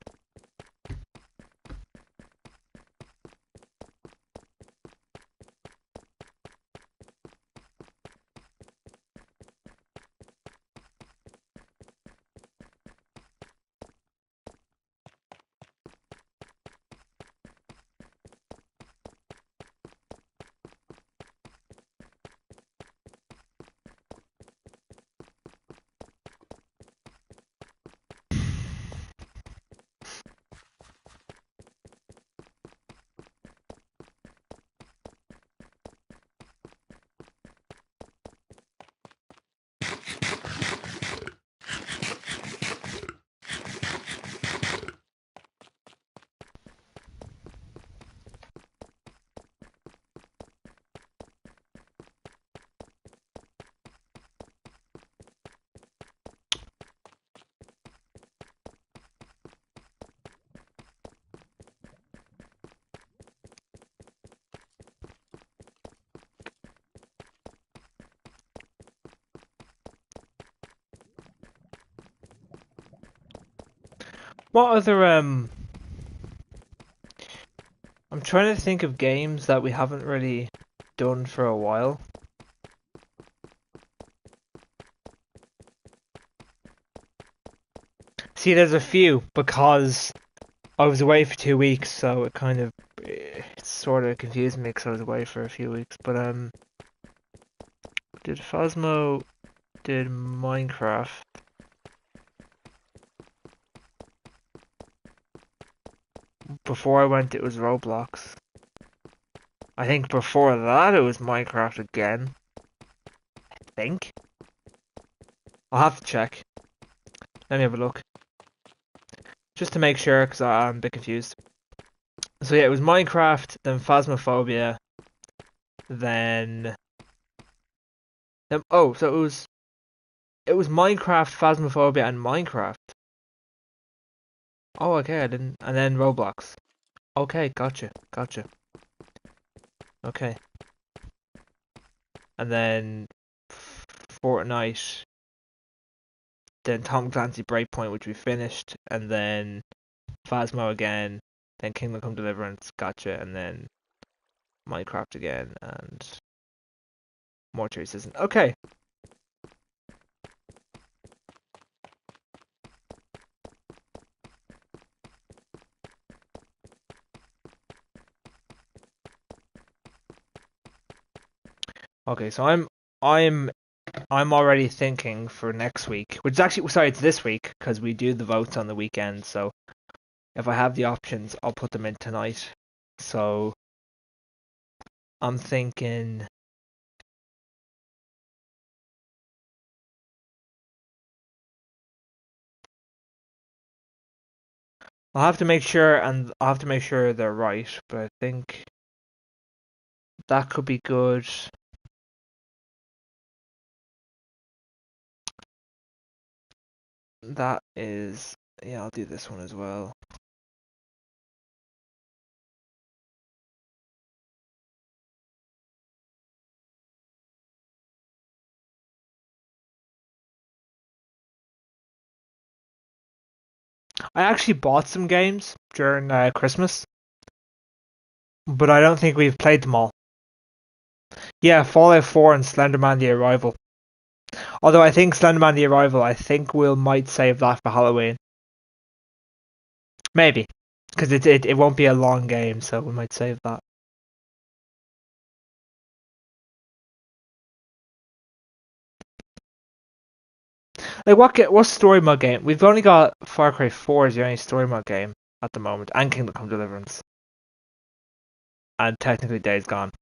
What other I'm trying to think of games that we haven't really done for a while. See, there's a few because I was away for 2 weeks, so it sort of confused me because I was away for a few weeks. But did Phasmo, did Minecraft. Before I went, it was Roblox. I think before that, it was Minecraft again. I think. I'll have to check. Let me have a look. Just to make sure, because I'm a bit confused. So yeah, it was Minecraft, then Phasmophobia, then... oh, so it was Minecraft, Phasmophobia, and Minecraft. Oh, okay, I didn't... And then Roblox. Okay, gotcha. Okay. And then Fortnite, then Tom Clancy Breakpoint, which we finished, and then Phasmo again, then Kingdom Come Deliverance, gotcha, and then Minecraft again, and Mortuary Season. Okay. Okay, so I'm already thinking for next week, which is actually, sorry, it's this week because we do the votes on the weekend. So if I have the options, I'll put them in tonight. So I'm thinking, I'll have to make sure, and I'll have to make sure they're right. But I think that could be good. That is, yeah, I'll do this one as well. I actually bought some games during Christmas, but I don't think we've played them all. Yeah, Fallout 4 and Slenderman: The Arrival. Although I think Slenderman: The Arrival, I think we'll might save that for Halloween. Maybe, because it won't be a long game, so we might save that. Like what story mode game? We've only got Far Cry 4 is the only story mode game at the moment, and Kingdom Come Deliverance, and technically Days Gone.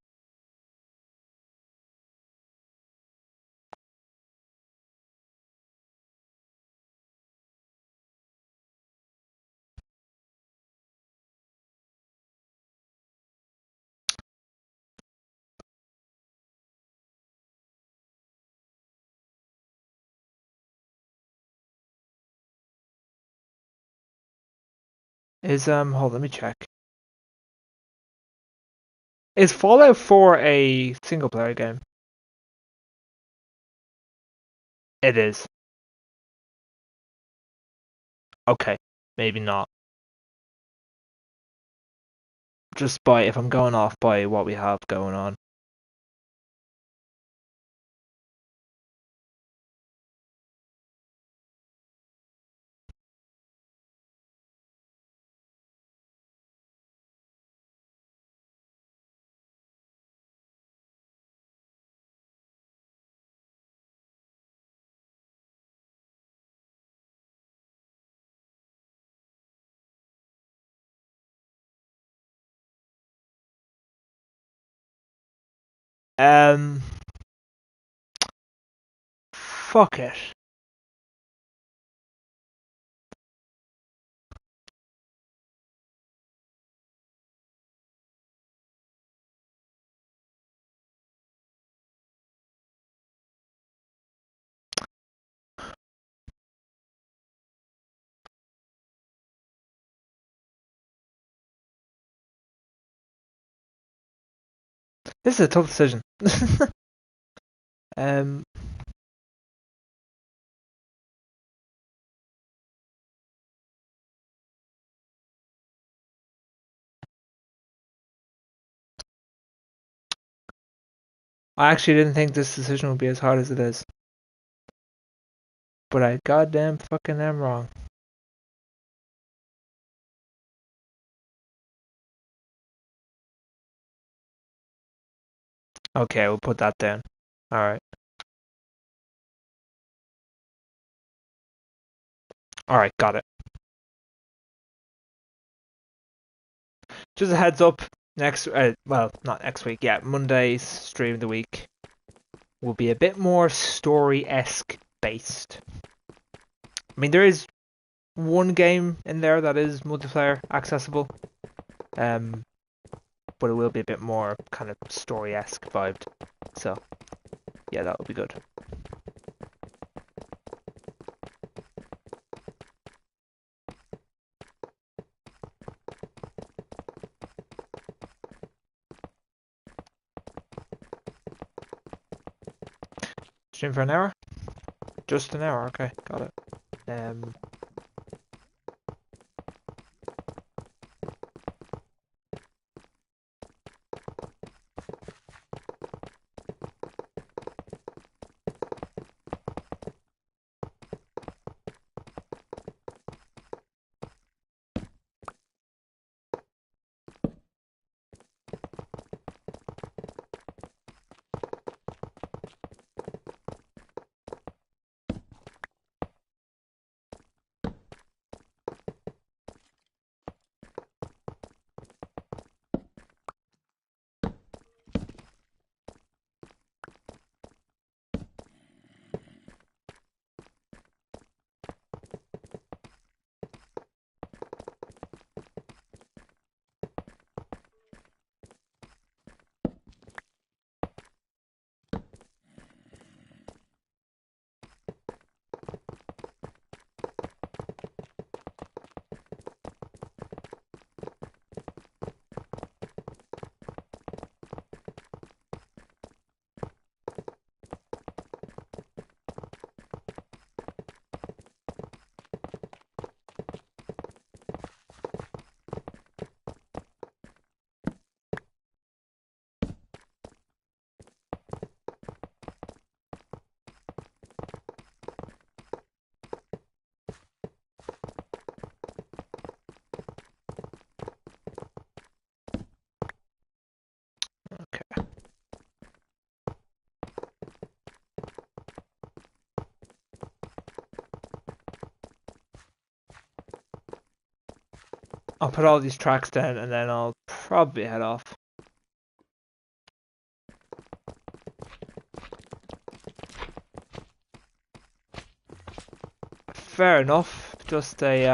Is hold, let me check. Is Fallout 4 a single player game? It is. Okay, maybe not. Just by if I'm going off by what we have going on. Um, fuck it. This is a tough decision. um, I actually didn't think this decision would be as hard as it is, but I goddamn fucking am wrong. Okay, we'll put that down. All right. All right, got it. Just a heads up. Next, well, not next week. Yeah, Monday's stream of the week will be a bit more story-esque based. I mean, there is one game in there that is multiplayer accessible, but it will be a bit more kind of story-esque vibed. So, yeah, that would be good. Stream for an hour? Just an hour, okay, got it. Okay. I'll put all these tracks down and then I'll probably head off. Fair enough. Just a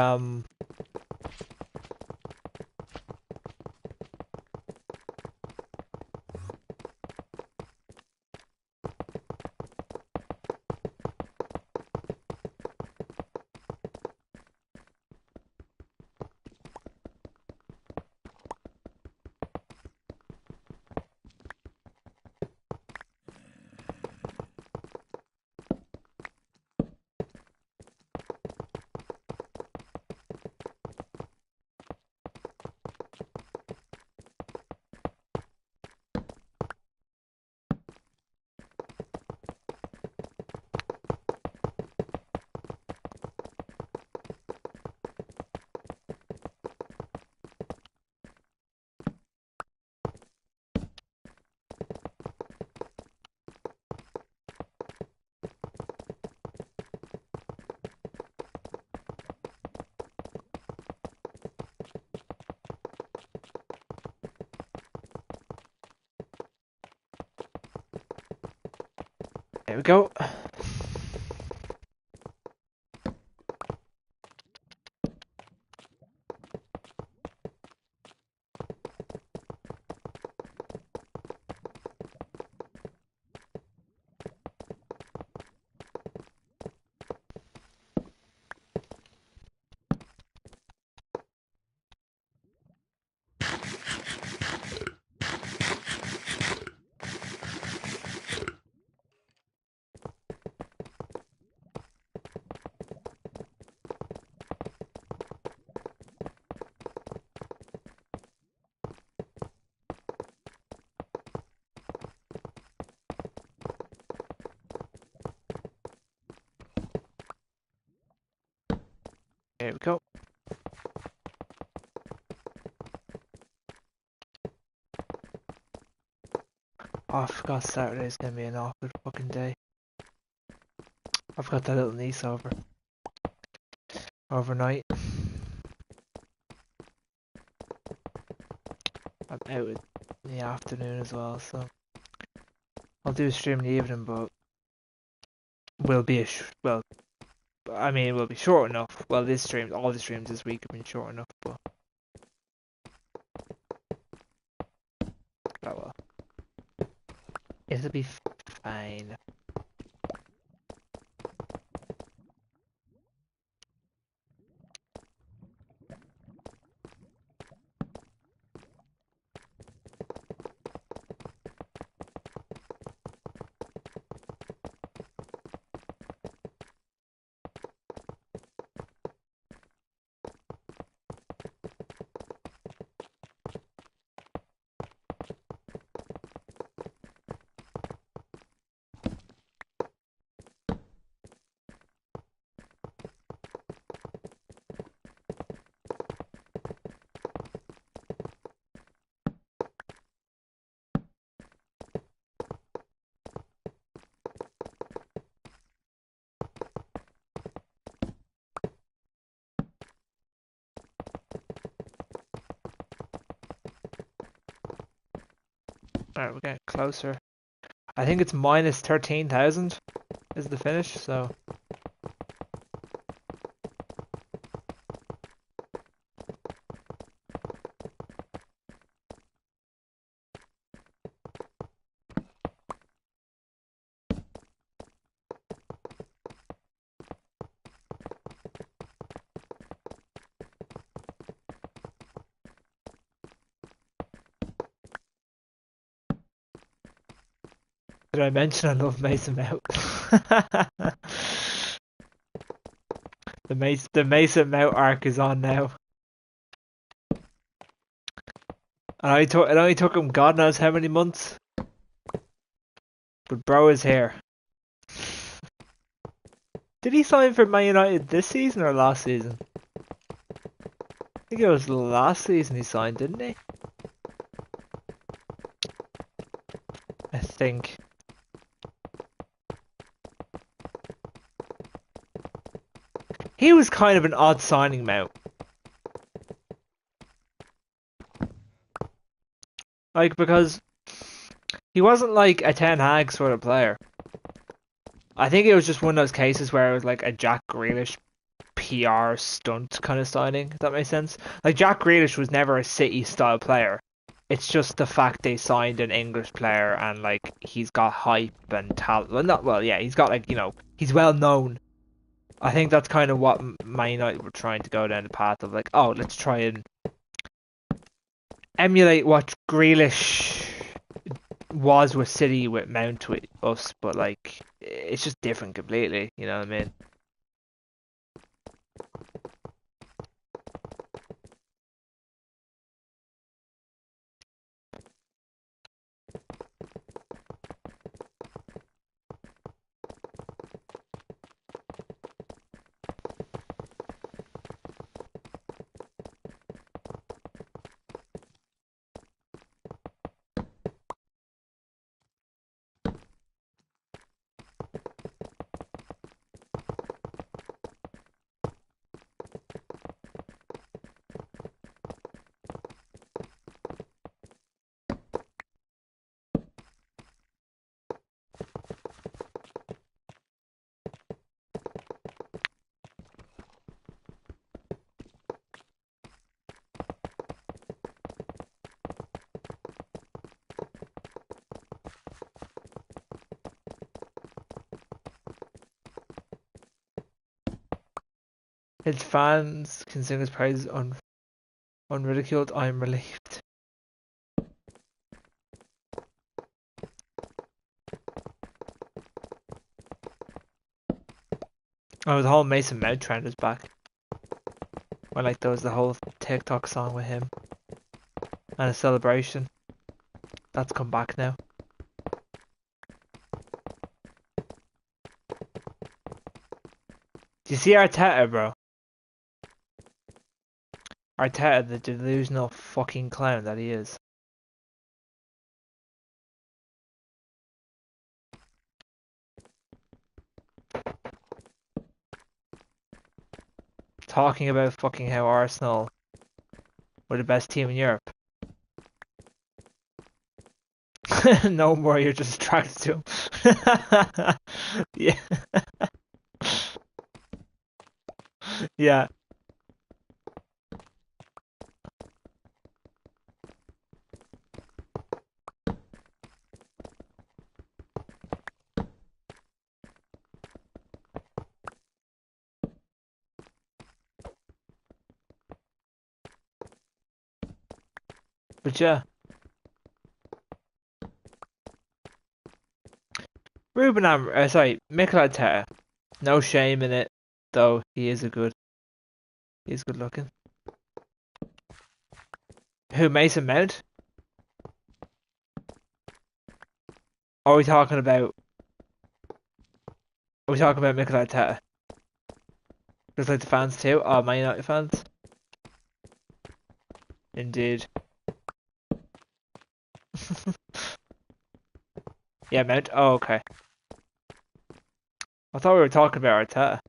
there we go. There we go. Oh, I forgot Saturday's gonna be an awkward fucking day. I've got that little niece overnight. I'm out in the afternoon as well, so I'll do a stream in the evening, but will be well. I mean, it will be short enough. Well, all the streams this week have been short enough, but oh well. It'll be fine. Alright, we're getting closer. I think it's minus 13,000 is the finish, so. Did I mention I love Mason Mount? The Mason Mount arc is on now. And it only took him God knows how many months. But bro is here. Did he sign for Man United this season or last season? I think it was last season he signed, didn't he? I think. He was kind of an odd signing, Mount. Like, because he wasn't like a Ten Hag sort of player. I think it was just one of those cases where it was like a Jack Grealish PR stunt kind of signing, if that makes sense. Like, Jack Grealish was never a City style player. It's just the fact they signed an English player and like he's got hype and talent. Well, not well, yeah, he's got like, you know, he's well known. I think that's kind of what Man United were trying to go down the path of, like, oh, let's try and emulate what Grealish was with City with Mount with us, but like it's just different completely. You know what I mean? His fans can sing his praises unridiculed. I'm relieved. Oh, the whole Mason Mount trend is back. Well, like there was the whole TikTok song with him and a celebration. That's come back now. Do you see Arteta, bro? Arteta, the delusional fucking clown that he is. Talking about fucking how Arsenal were the best team in Europe. No more, you're just attracted to him. Yeah, yeah. But yeah, sorry, Mikel Arteta. No shame in it, though. He's good looking. Who, Mason Mount? Or are we talking about? Are we talking about Mikel Arteta? Just like the fans too. Oh, Man United fans. Indeed. Yeah, Mount. Oh, okay. I thought we were talking about Arteta.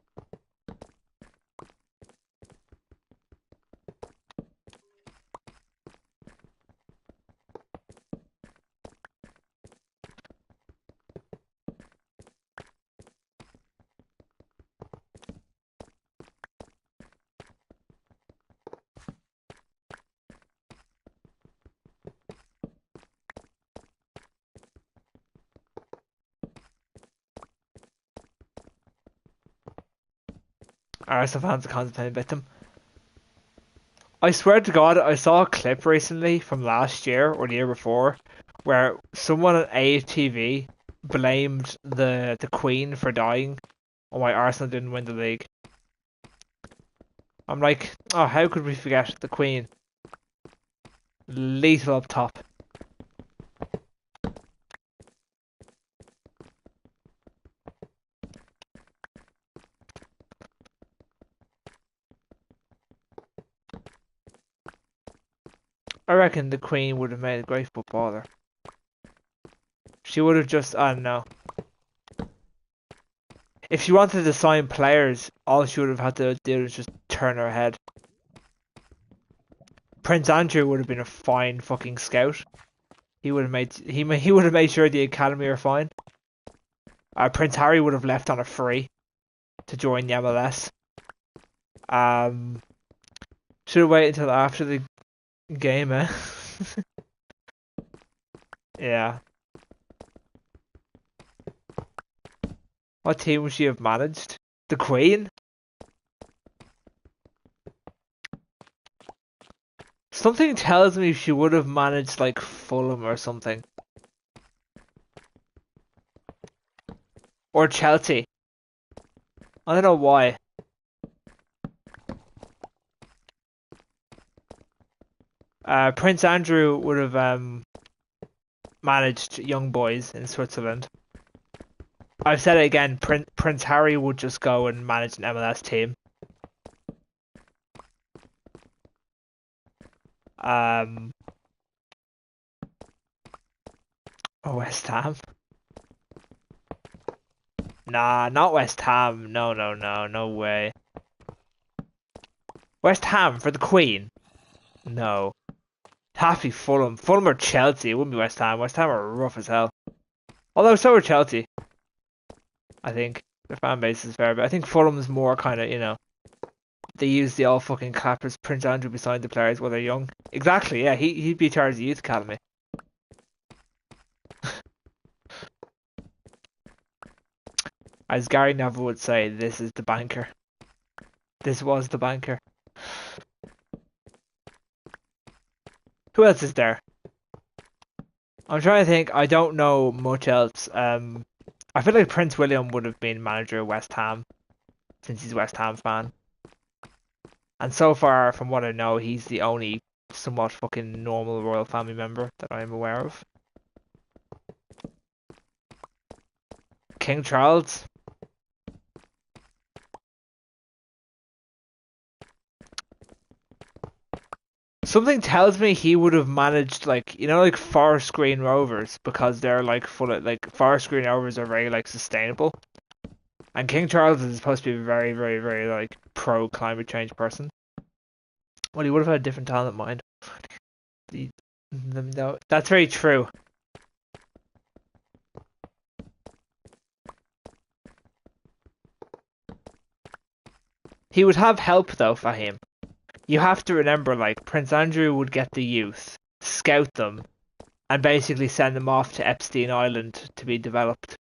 Arsenal fans are contemplating about them. I swear to God, I saw a clip recently from last year or the year before where someone on ATV blamed the Queen for dying and why Arsenal didn't win the league. I'm like, oh, how could we forget the Queen? Lethal up top. I reckon the Queen would have made a great footballer. She would have just, I don't know. If she wanted to sign players, all she would have had to do was just turn her head. Prince Andrew would have been a fine fucking scout. He would have made sure the academy are fine. Prince Harry would have left on a free to join the MLS. Um, should have waited until after the game, eh? Yeah. What team would she have managed? The Queen? Something tells me she would have managed like Fulham or something. Or Chelsea. I don't know why. Prince Andrew would have managed young boys in Switzerland. I've said it again, Prince Harry would just go and manage an MLS team. Um, or West Ham. Nah, not West Ham. No, no, no, no way. West Ham for the Queen? No. Have to be Fulham. Fulham or Chelsea. It wouldn't be West Ham. West Ham are rough as hell. Although so are Chelsea. I think their fan base is fair, but I think Fulham's more kind of, they use the all fucking clappers Prince Andrew beside the players while they're young. Exactly, yeah, he'd be charged the youth academy. As Gary Neville would say, this is the banker. This was the banker. Who else is there? I'm trying to think. I don't know much else. I feel like Prince William would have been manager of West Ham since he's a West Ham fan. And so far, from what I know, he's the only somewhat fucking normal royal family member that I'm aware of. King Charles. Something tells me he would have managed, like, like Forest Green Rovers, because they're like full of, like, Forest Green Rovers are very like sustainable. And King Charles is supposed to be a very, very, very like pro climate change person. Well, he would have had a different talent mind. No, that's very true. He would have help though, Fahim. You have to remember, like, Prince Andrew would get the youth, scout them, and basically send them off to Epstein Island to be developed.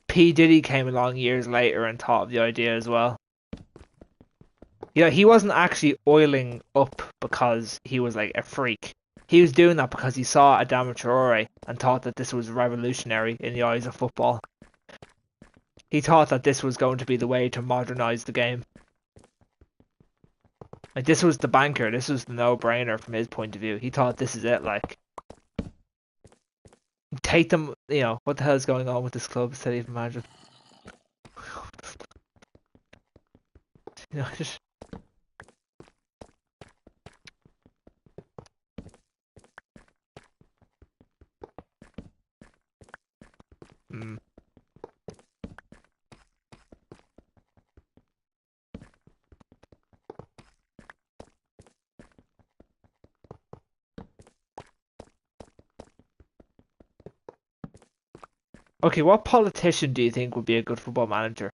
P. Diddy came along years later and thought of the idea as well. You know, he wasn't actually oiling up because he was like a freak. He was doing that because he saw Adama Traore and thought that this was revolutionary in the eyes of football. He thought that this was going to be the way to modernise the game. Like, this was the banker, this was the no-brainer from his point of view. He thought this is it, like. Take them, you know, what the hell is going on with this club, instead of even imagine. You know, just... Mm. Okay, what politician do you think would be a good football manager?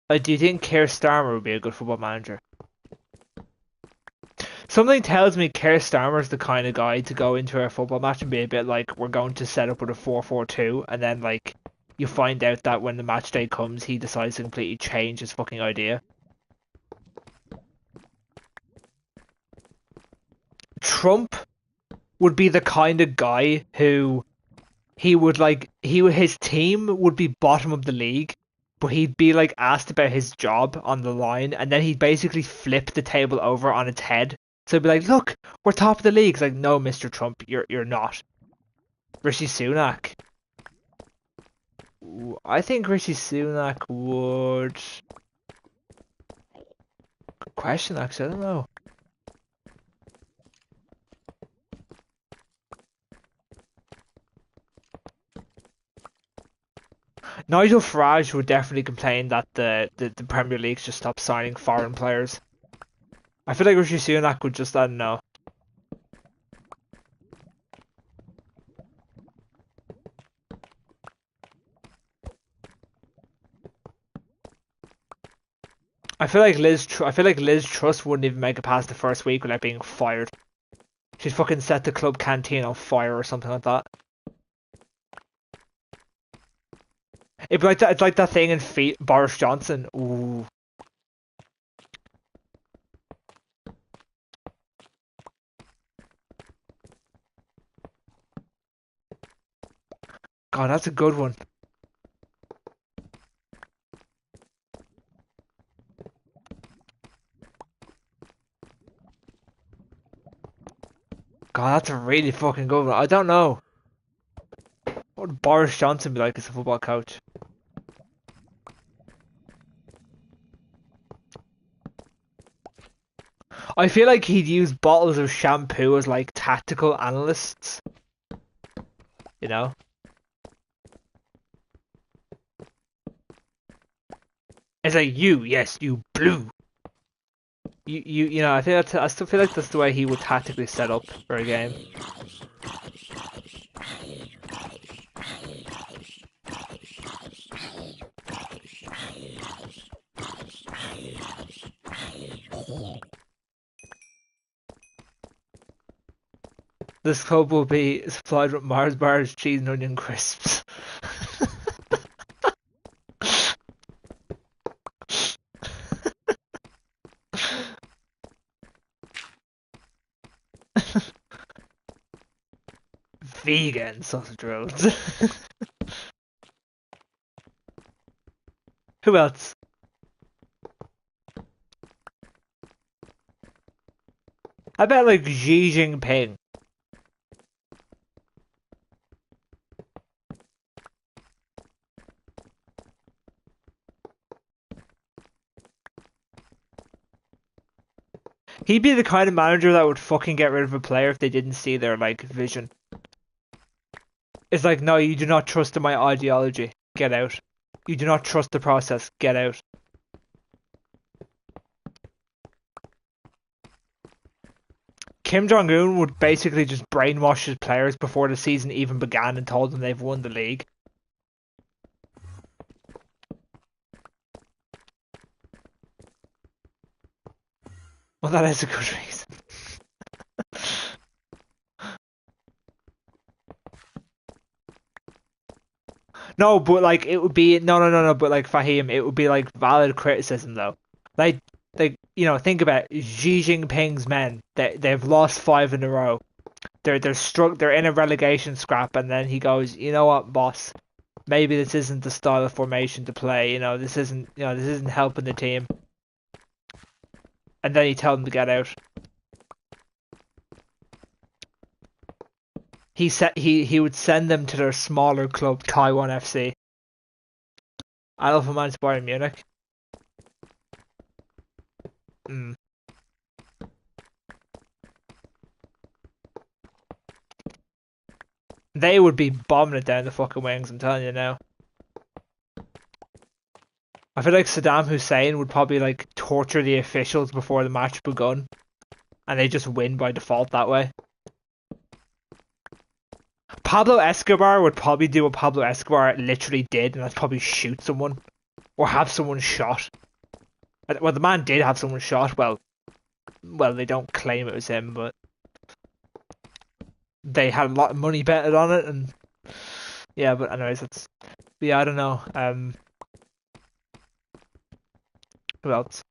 Do you think Keir Starmer would be a good football manager? Something tells me Keir Starmer's the kind of guy to go into a football match and be a bit like, we're going to set up with a 4-4-2, and then, like, you find out that when the match day comes, he decides to completely change his fucking idea. Trump would be the kind of guy who his team would be bottom of the league, but he'd be like asked about his job on the line, and then he'd basically flip the table over on its head. So he'd be like, "Look, we're top of the league." It's like, "No, Mr. Trump, you're not." Rishi Sunak. Ooh, I think Rishi Sunak would. Good question, actually. I don't know. Nigel Farage would definitely complain that the Premier League's just stopped signing foreign players. I feel like Rishi Sunak would just, I don't know. I feel like Liz Truss wouldn't even make it past the first week without being fired. She'd fucking set the club canteen on fire or something like that. It'd be like that. It's like that thing in Boris Johnson. Ooh. God, that's a good one. God, that's a really fucking good one. I don't know. What would Boris Johnson be like as a football coach? I feel like he'd use bottles of shampoo as like tactical analysts. You know? It's like, yes, you blue. You know, I still feel like that's the way he would tactically set up for a game. This club will be supplied with Mars bars, cheese, and onion crisps. Vegan sausage rolls. Who else? I bet like Xi Jinping. He'd be the kind of manager that would fucking get rid of a player if they didn't see their like vision. It's like, no, you do not trust in my ideology. Get out. You do not trust the process. Get out. Kim Jong-un would basically just brainwash his players before the season even began and told them they've won the league. Well, that is a good reason. No, but like it would be no. But like Fahim, it would be like valid criticism though. Like think about it. Xi Jinping's men. They've lost 5 in a row. They're in a relegation scrap, and then he goes, you know what, boss? Maybe this isn't the style of formation to play. This isn't helping the team. And then he told them to get out. He would send them to their smaller club, Taiwan FC. Alpha Man's Bayern Munich. Mm. They would be bombing it down the fucking wings, I'm telling you now. I feel like Saddam Hussein would probably like torture the officials before the match begun, and they just win by default that way. Pablo Escobar would probably do what Pablo Escobar literally did, and that's probably shoot someone or have someone shot. Well, the man did have someone shot. Well, they don't claim it was him, but they had a lot of money betted on it, and yeah. But anyways, I don't know. Who else?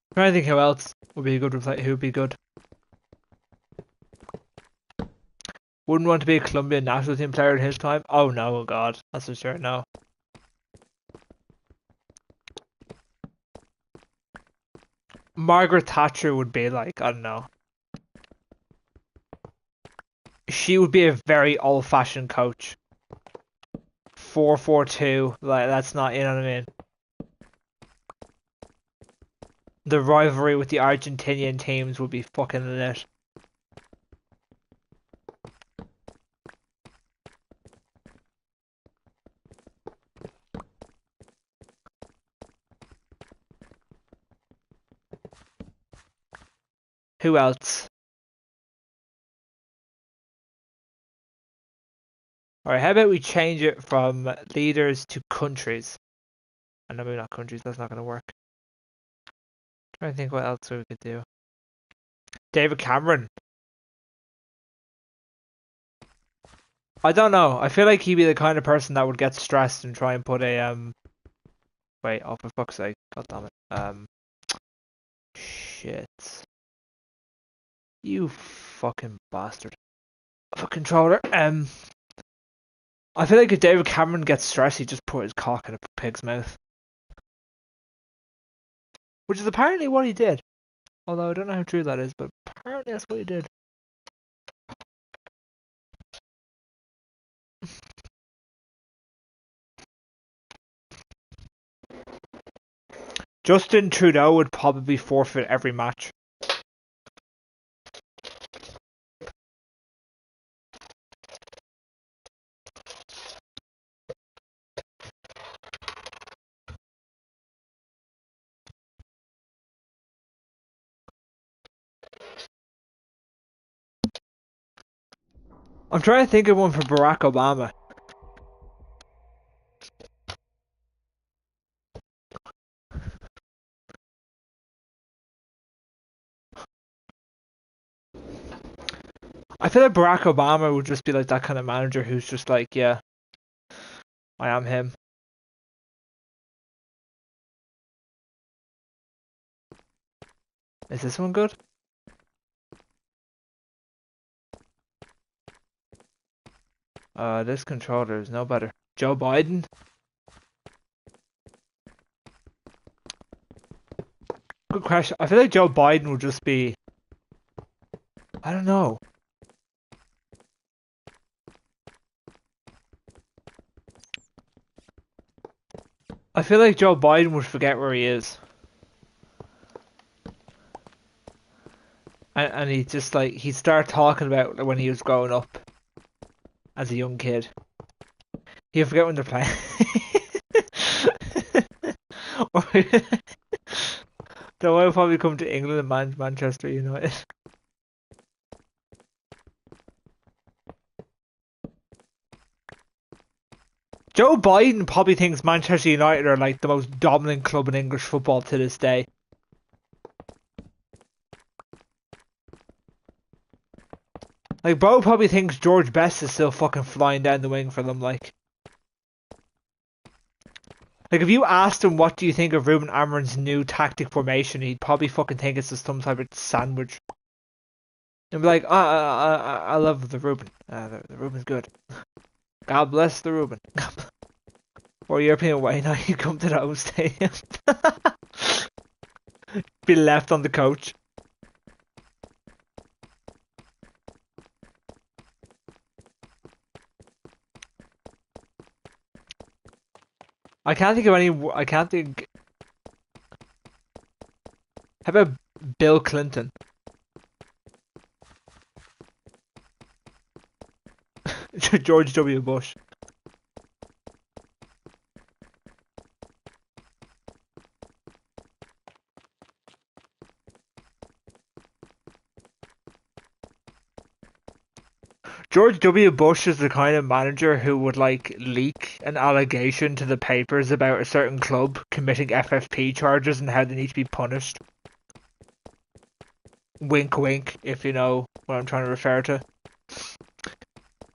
I'm trying to think who else would be a good reply. Who would be good? Wouldn't want to be a Colombian national team player in his time. Oh no, oh god, that's for sure. No. Margaret Thatcher would be like, I don't know. She would be a very old-fashioned coach. 4-4-2, like that's not, you know what I mean. The rivalry with the Argentinian teams would be fucking lit. Who else? Alright, how about we change it from leaders to countries? And no, maybe not countries, that's not gonna work. Trying to think what else we could do. David Cameron. I don't know. I feel like he'd be the kind of person that would get stressed and try and put a wait, oh for fuck's sake. God damn it. Shit. You fucking bastard. Of a controller. I feel like if David Cameron gets stressed, he just put his cock in a pig's mouth. Which is apparently what he did. Although I don't know how true that is, but apparently that's what he did. Justin Trudeau would probably forfeit every match. I'm trying to think of one for Barack Obama. I feel like Barack Obama would just be like that kind of manager who's just like, yeah, I am him. Is this one good? This controller is no better. Joe Biden? Good question. I feel like Joe Biden would just be... I don't know. I feel like Joe Biden would forget where he is. And he'd just like, he'd start talking about when he was growing up. as a young kid. You forget when they're playing. They'll probably come to England and Manchester United. Joe Biden probably thinks Manchester United are like the most dominant club in English football to this day. Like, bro probably thinks George Best is still fucking flying down the wing for them, like. Like, if you asked him what do you think of Ruben Amorim's new tactic formation, he'd probably fucking think it's just some type of sandwich. And be like, I love the Ruben. The Ruben's good. God bless the Ruben. Or European way now you come to the home stadium. Be left on the coach. I can't think of any. I can't think. How about Bill Clinton? George W. Bush. George W. Bush is the kind of manager who would like leak an allegation to the papers about a certain club committing FFP charges and how they need to be punished. Wink wink, if you know what I'm trying to refer to.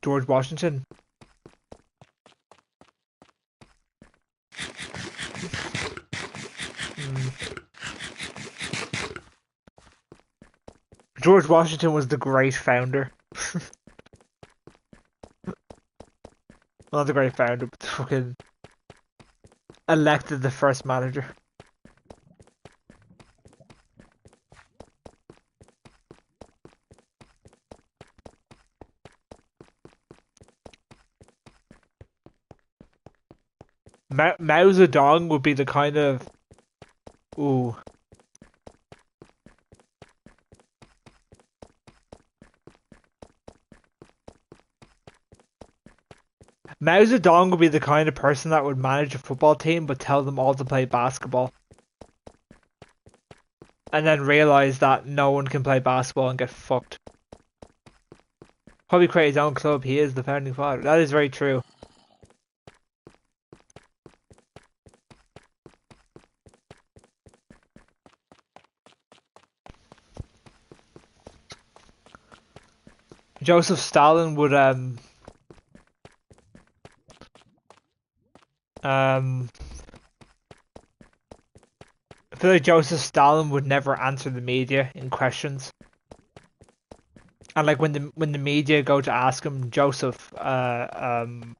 George Washington. George Washington was the great founder. Not the great founder, but the fucking elected the first manager. Mao Zedong would be the kind of... Ooh. Mao Zedong would be the kind of person that would manage a football team but tell them all to play basketball. And then realise that no one can play basketball and get fucked. Probably create his own club. He is the founding father. That is very true. Joseph Stalin would I feel like Joseph Stalin would never answer the media in questions. And like when the media go to ask him, Joseph, your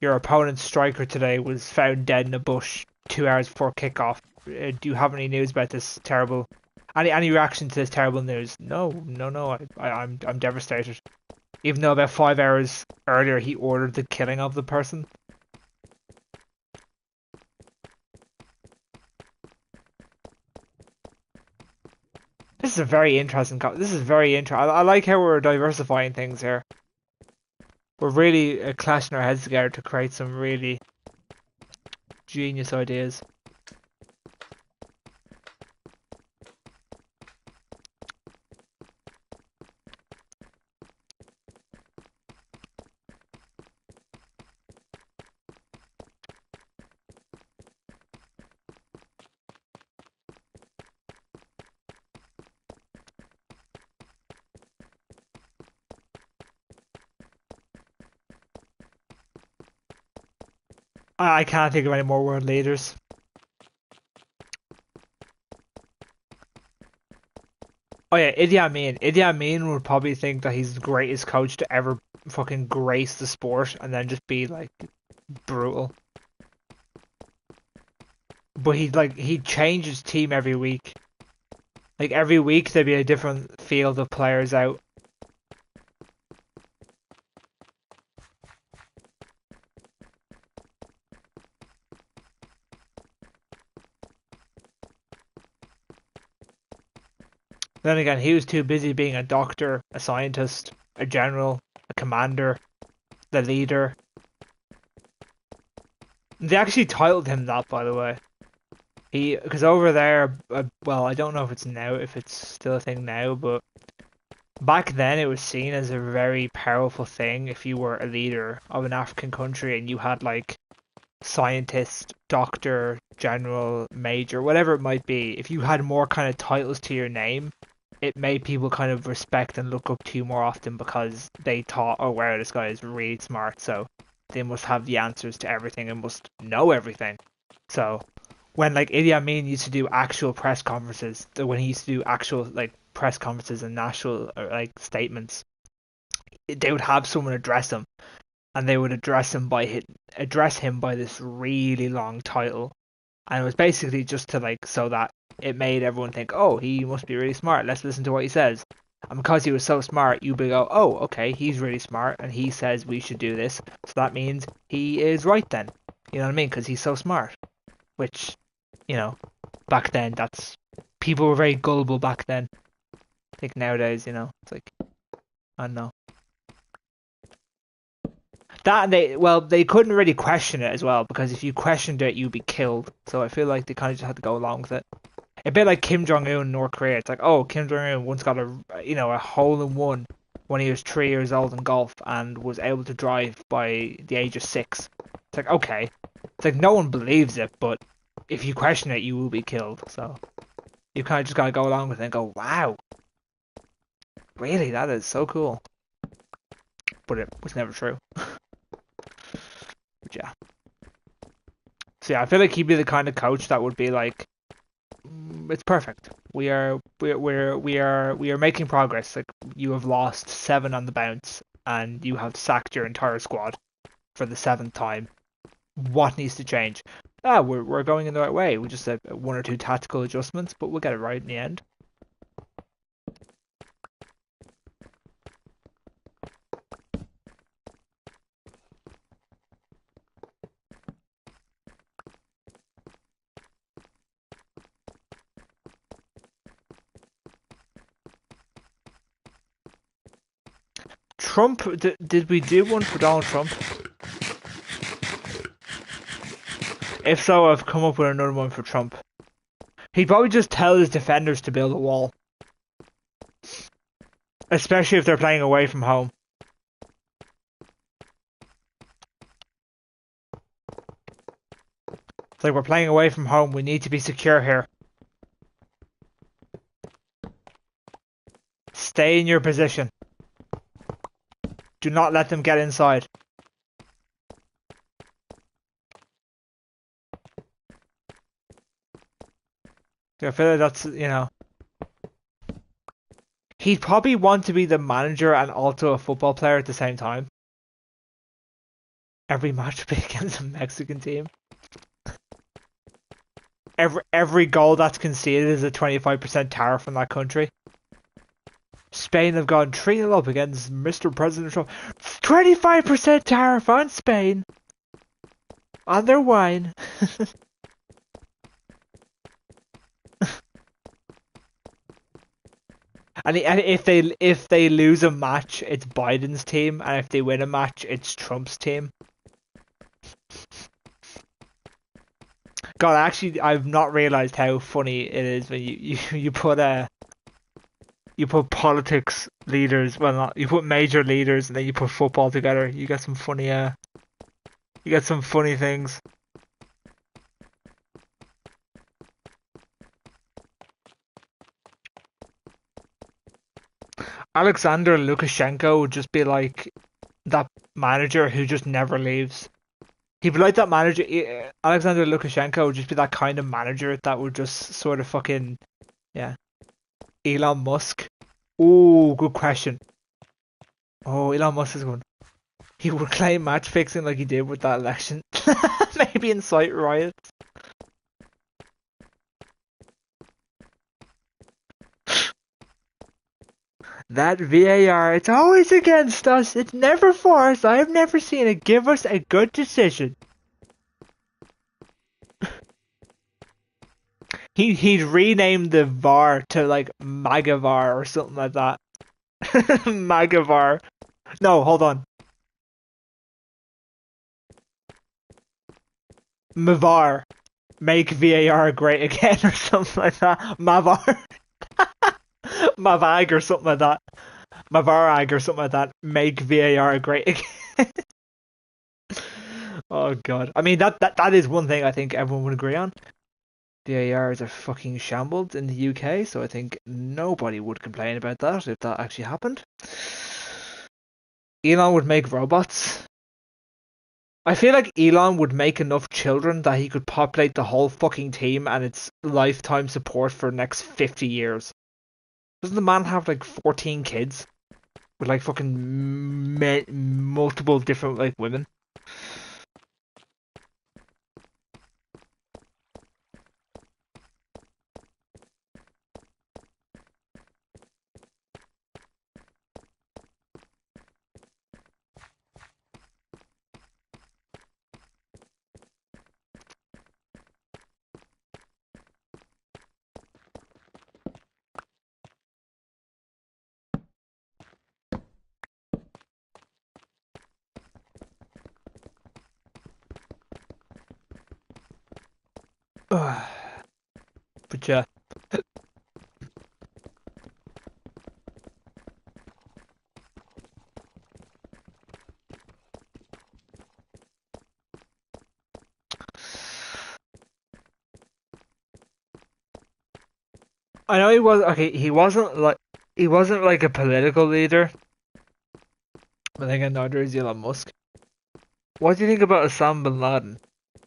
opponent's striker today was found dead in a bush 2 hours before kickoff. Do you have any news about this terrible? Any reaction to this terrible news? No. I'm devastated. Even though about 5 hours earlier he ordered the killing of the person. This is a very interesting. This is very interesting. I like how we're diversifying things here. We're really clashing our heads together to create some really genius ideas. I can't think of any more world leaders. Oh yeah, Idi Amin. Idi Amin would probably think that he's the greatest coach to ever fucking grace the sport and then just be like brutal. But he'd change his team every week. Like every week there'd be a different field of players out. Then again, he was too busy being a doctor, a scientist. a general, a commander, the leader. They actually titled him that, by the way. Because over there, well, I don't know if it's still a thing now, but back then it was seen as a very powerful thing if you were a leader of an African country and you had like scientist, doctor, general, major, whatever it might be. If you had more kind of titles to your name, it made people kind of respect and look up to you more often because they thought, oh wow, this guy is really smart, so they must have the answers to everything and must know everything. So when like Idi Amin used to do actual press conferences, when he used to do actual like press conferences and national like statements, they would have someone address him, and they would address him by this really long title, and it was basically just to like so that it made everyone think, oh, he must be really smart. Let's listen to what he says. And because he was so smart, you would go, oh, okay, he's really smart, and he says we should do this, so that means he is right then. You know what I mean? Because he's so smart. Which, you know, back then, people were very gullible back then. I think nowadays, it's like, I don't know. That and they couldn't really question it as well because if you questioned it, you'd be killed. So I feel like they kind of just had to go along with it. A bit like Kim Jong Un in North Korea. It's like, oh, Kim Jong Un once got a hole in one when he was 3 years old in golf and was able to drive by the age of 6. It's like, okay, it's like no one believes it, but if you question it, you will be killed. So you kind of just gotta go along with it and go, wow, really, that is so cool. But it was never true. But yeah. So yeah, I feel like he'd be the kind of coach that would be like, it's perfect. We are making progress. Like you have lost 7 on the bounce, and you have sacked your entire squad for the 7th time. What needs to change? We're going in the right way. We just have 1 or 2 tactical adjustments, but we'll get it right in the end. Trump, did we do one for Donald Trump? If so, I've come up with another one for Trump. He'd probably just tell his defenders to build a wall. Especially if they're playing away from home. It's like, we're playing away from home, we need to be secure here. Stay in your position. Do not let them get inside. I feel like that's, he'd probably want to be the manager and also a football player at the same time. Every match would be against a Mexican team. Every goal that's conceded is a 25% tariff from that country. Spain have gone 3-0 up against Mr. President Trump. 25% tariff on Spain. On their wine. And if they lose a match, it's Biden's team, and if they win a match, it's Trump's team. God, actually, I've not realized how funny it is when you put politics leaders, well, not you put major leaders, and then you put football together. You get some funny things. Alexander Lukashenko would just be like that manager who just never leaves. He'd be like that manager. Alexander Lukashenko would just be that kind of manager that would just sort of fucking, yeah. Elon Musk. Oh, good question. Oh, Elon Musk is good. He would claim match fixing like he did with that election. Maybe incite riots. That VAR, it's always against us. It's never for us. I've never seen it give us a good decision. He'd rename the VAR to like MAGA VAR or something like that. Magavar. No, hold on. Mavar. Make VAR great again or something like that. Mavar. Mavag or something like that. Mavarag or something like that. Make VAR great again. Oh god. I mean that is one thing I think everyone would agree on. VARs are fucking shambled in the UK, so I think nobody would complain about that if that actually happened. Elon would make robots. I feel like Elon would make enough children that he could populate the whole fucking team and its lifetime support for the next 50 years. Doesn't the man have like 14 kids? With like fucking multiple different like women? Ugh. But yeah. I know he was okay, he wasn't like a political leader. But again neither is Elon Musk. What do you think about Osama bin Laden?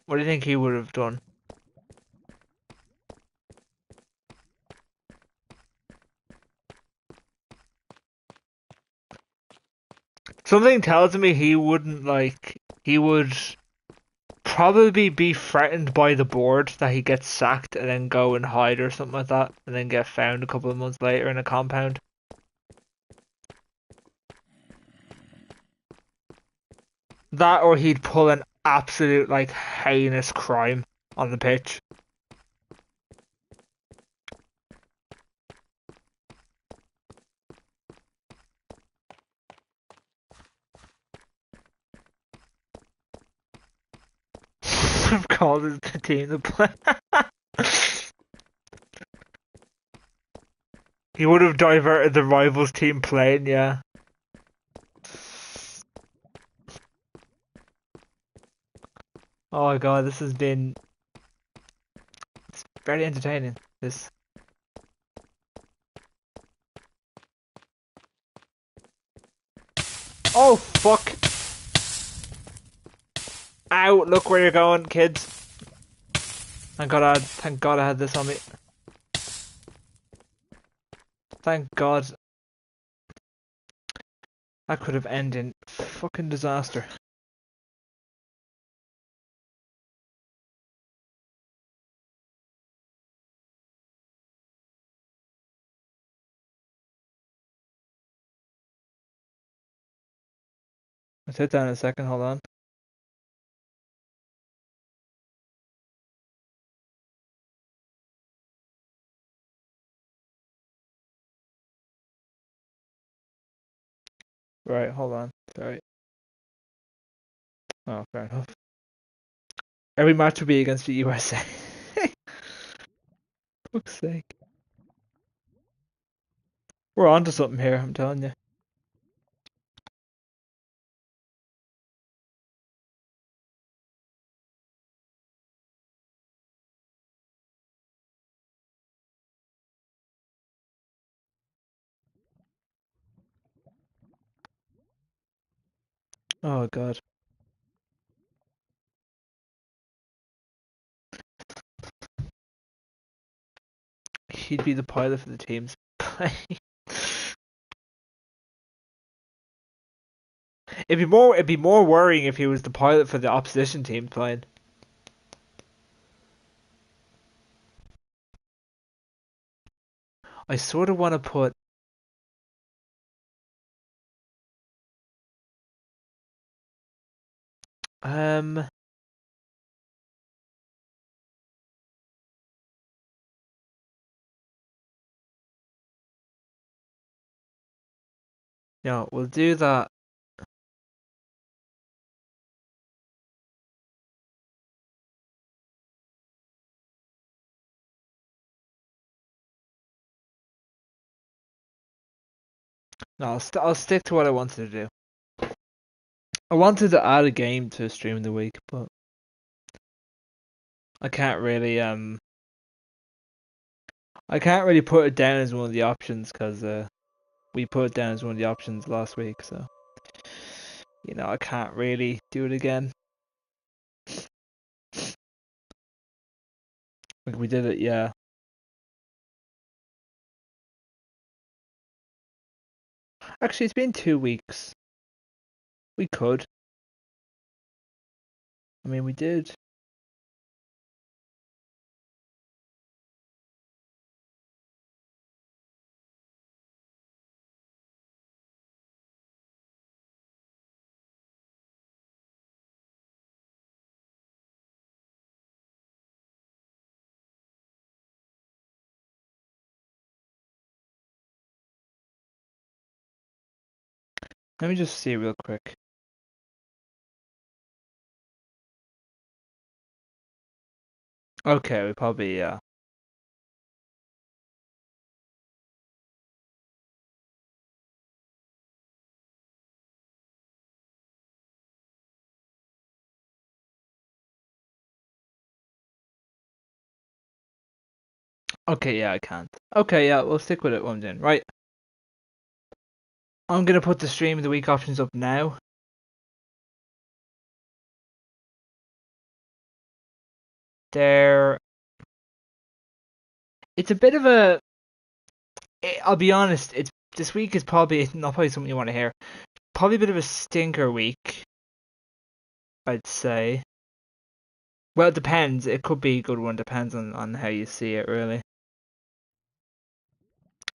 What do you think he would have done? Something tells me he would probably be threatened by the board that he gets sacked and then go and hide or something like that, and then get found a couple of months later in a compound. That or he'd pull an absolute like heinous crime on the pitch. Causes the team to play. He would have diverted the rivals team playing, yeah. Oh my god, this has been very entertaining. This. Oh fuck! Ow! Look where you're going, kids. Thank God I had this on me. Thank God. That could have ended in fucking disaster. I'll sit down in a second, hold on. Right, hold on. Sorry. Oh, fair enough. Every match will be against the USA. Fuck's sake. We're on to something here, I'm telling you. Oh god. He'd be the pilot for the team's plane. It'd be more worrying if he was the pilot for the opposition team plane. I sort of want to put um No, we'll do that. No, I'll stick to what I wanted to do. I wanted to add a game to stream the week, but I can't really put it down as one of the options because we put it down as one of the options last week, so I can't really do it again. Like we did it, yeah. Actually, it's been 2 weeks. We could. I mean, we did. Let me just see real quick. Okay, we probably, yeah. Okay, yeah, I can't. Okay, yeah, we'll stick with it one then. Right. I'm gonna put the stream of the week options up now. There. It's a bit of a. I'll be honest. This week is probably not probably something you want to hear. Probably a bit of a stinker week, I'd say. Well, it depends. It could be a good one. Depends on how you see it, really.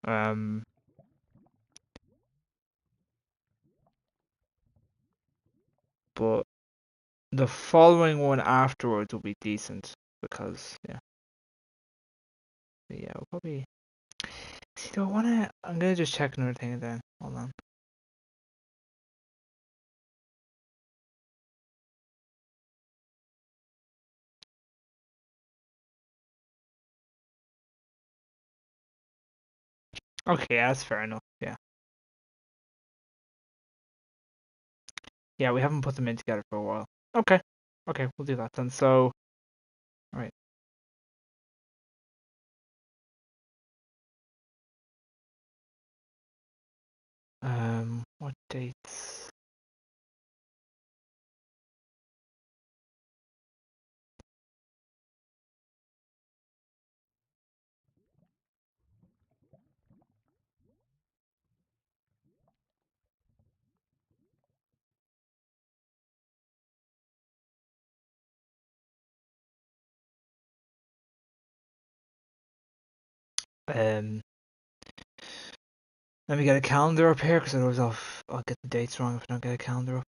Um, but the following one afterwards will be decent because yeah, we'll probably. See, do I wanna? I'm gonna just check another thing then. Hold on. Okay, that's fair enough. Yeah. Yeah, we haven't put them in together for a while. Okay. Okay, we'll do that then. So, alright. What dates? Um, Let me get a calendar up here because otherwise I'll get the dates wrong if I don't get a calendar up.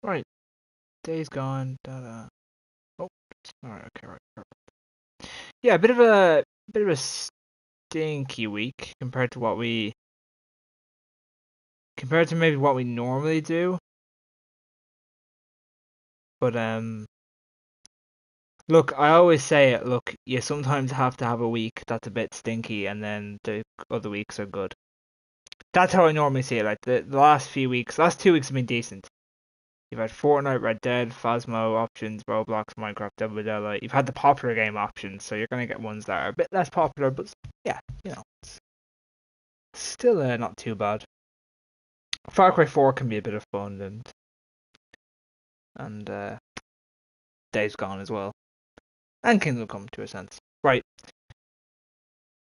Right, day's gone. Da da. Oh, alright. Okay, right. Yeah, a bit of a stinky week compared to maybe what we normally do. But look, I always say it. Look, you sometimes have to have a week that's a bit stinky, and then the other weeks are good. That's how I normally see it. Like the last few weeks, last 2 weeks have been decent. You've had Fortnite, Red Dead, Phasmo options, Roblox, Minecraft, Double Daylight. You've had the popular game options, so you're gonna get ones that are a bit less popular, but yeah, it's still not too bad. Far Cry 4 can be a bit of fun, and Days Gone as well, and Kingdom Come to a sense. Right.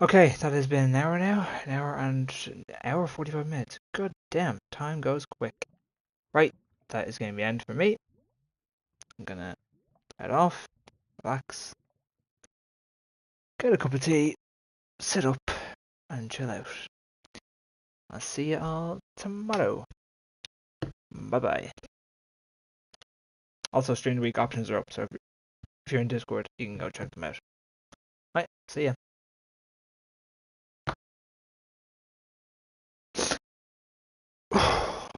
Okay, that has been an hour now, an hour 45 minutes. God damn, time goes quick. Right, that is going to be the end for me. I'm gonna head off, relax, get a cup of tea, sit up, and chill out. I'll see you all tomorrow. Bye bye. Also, Stream of the Week options are up, so if you're in Discord, you can go check them out. Right, see ya.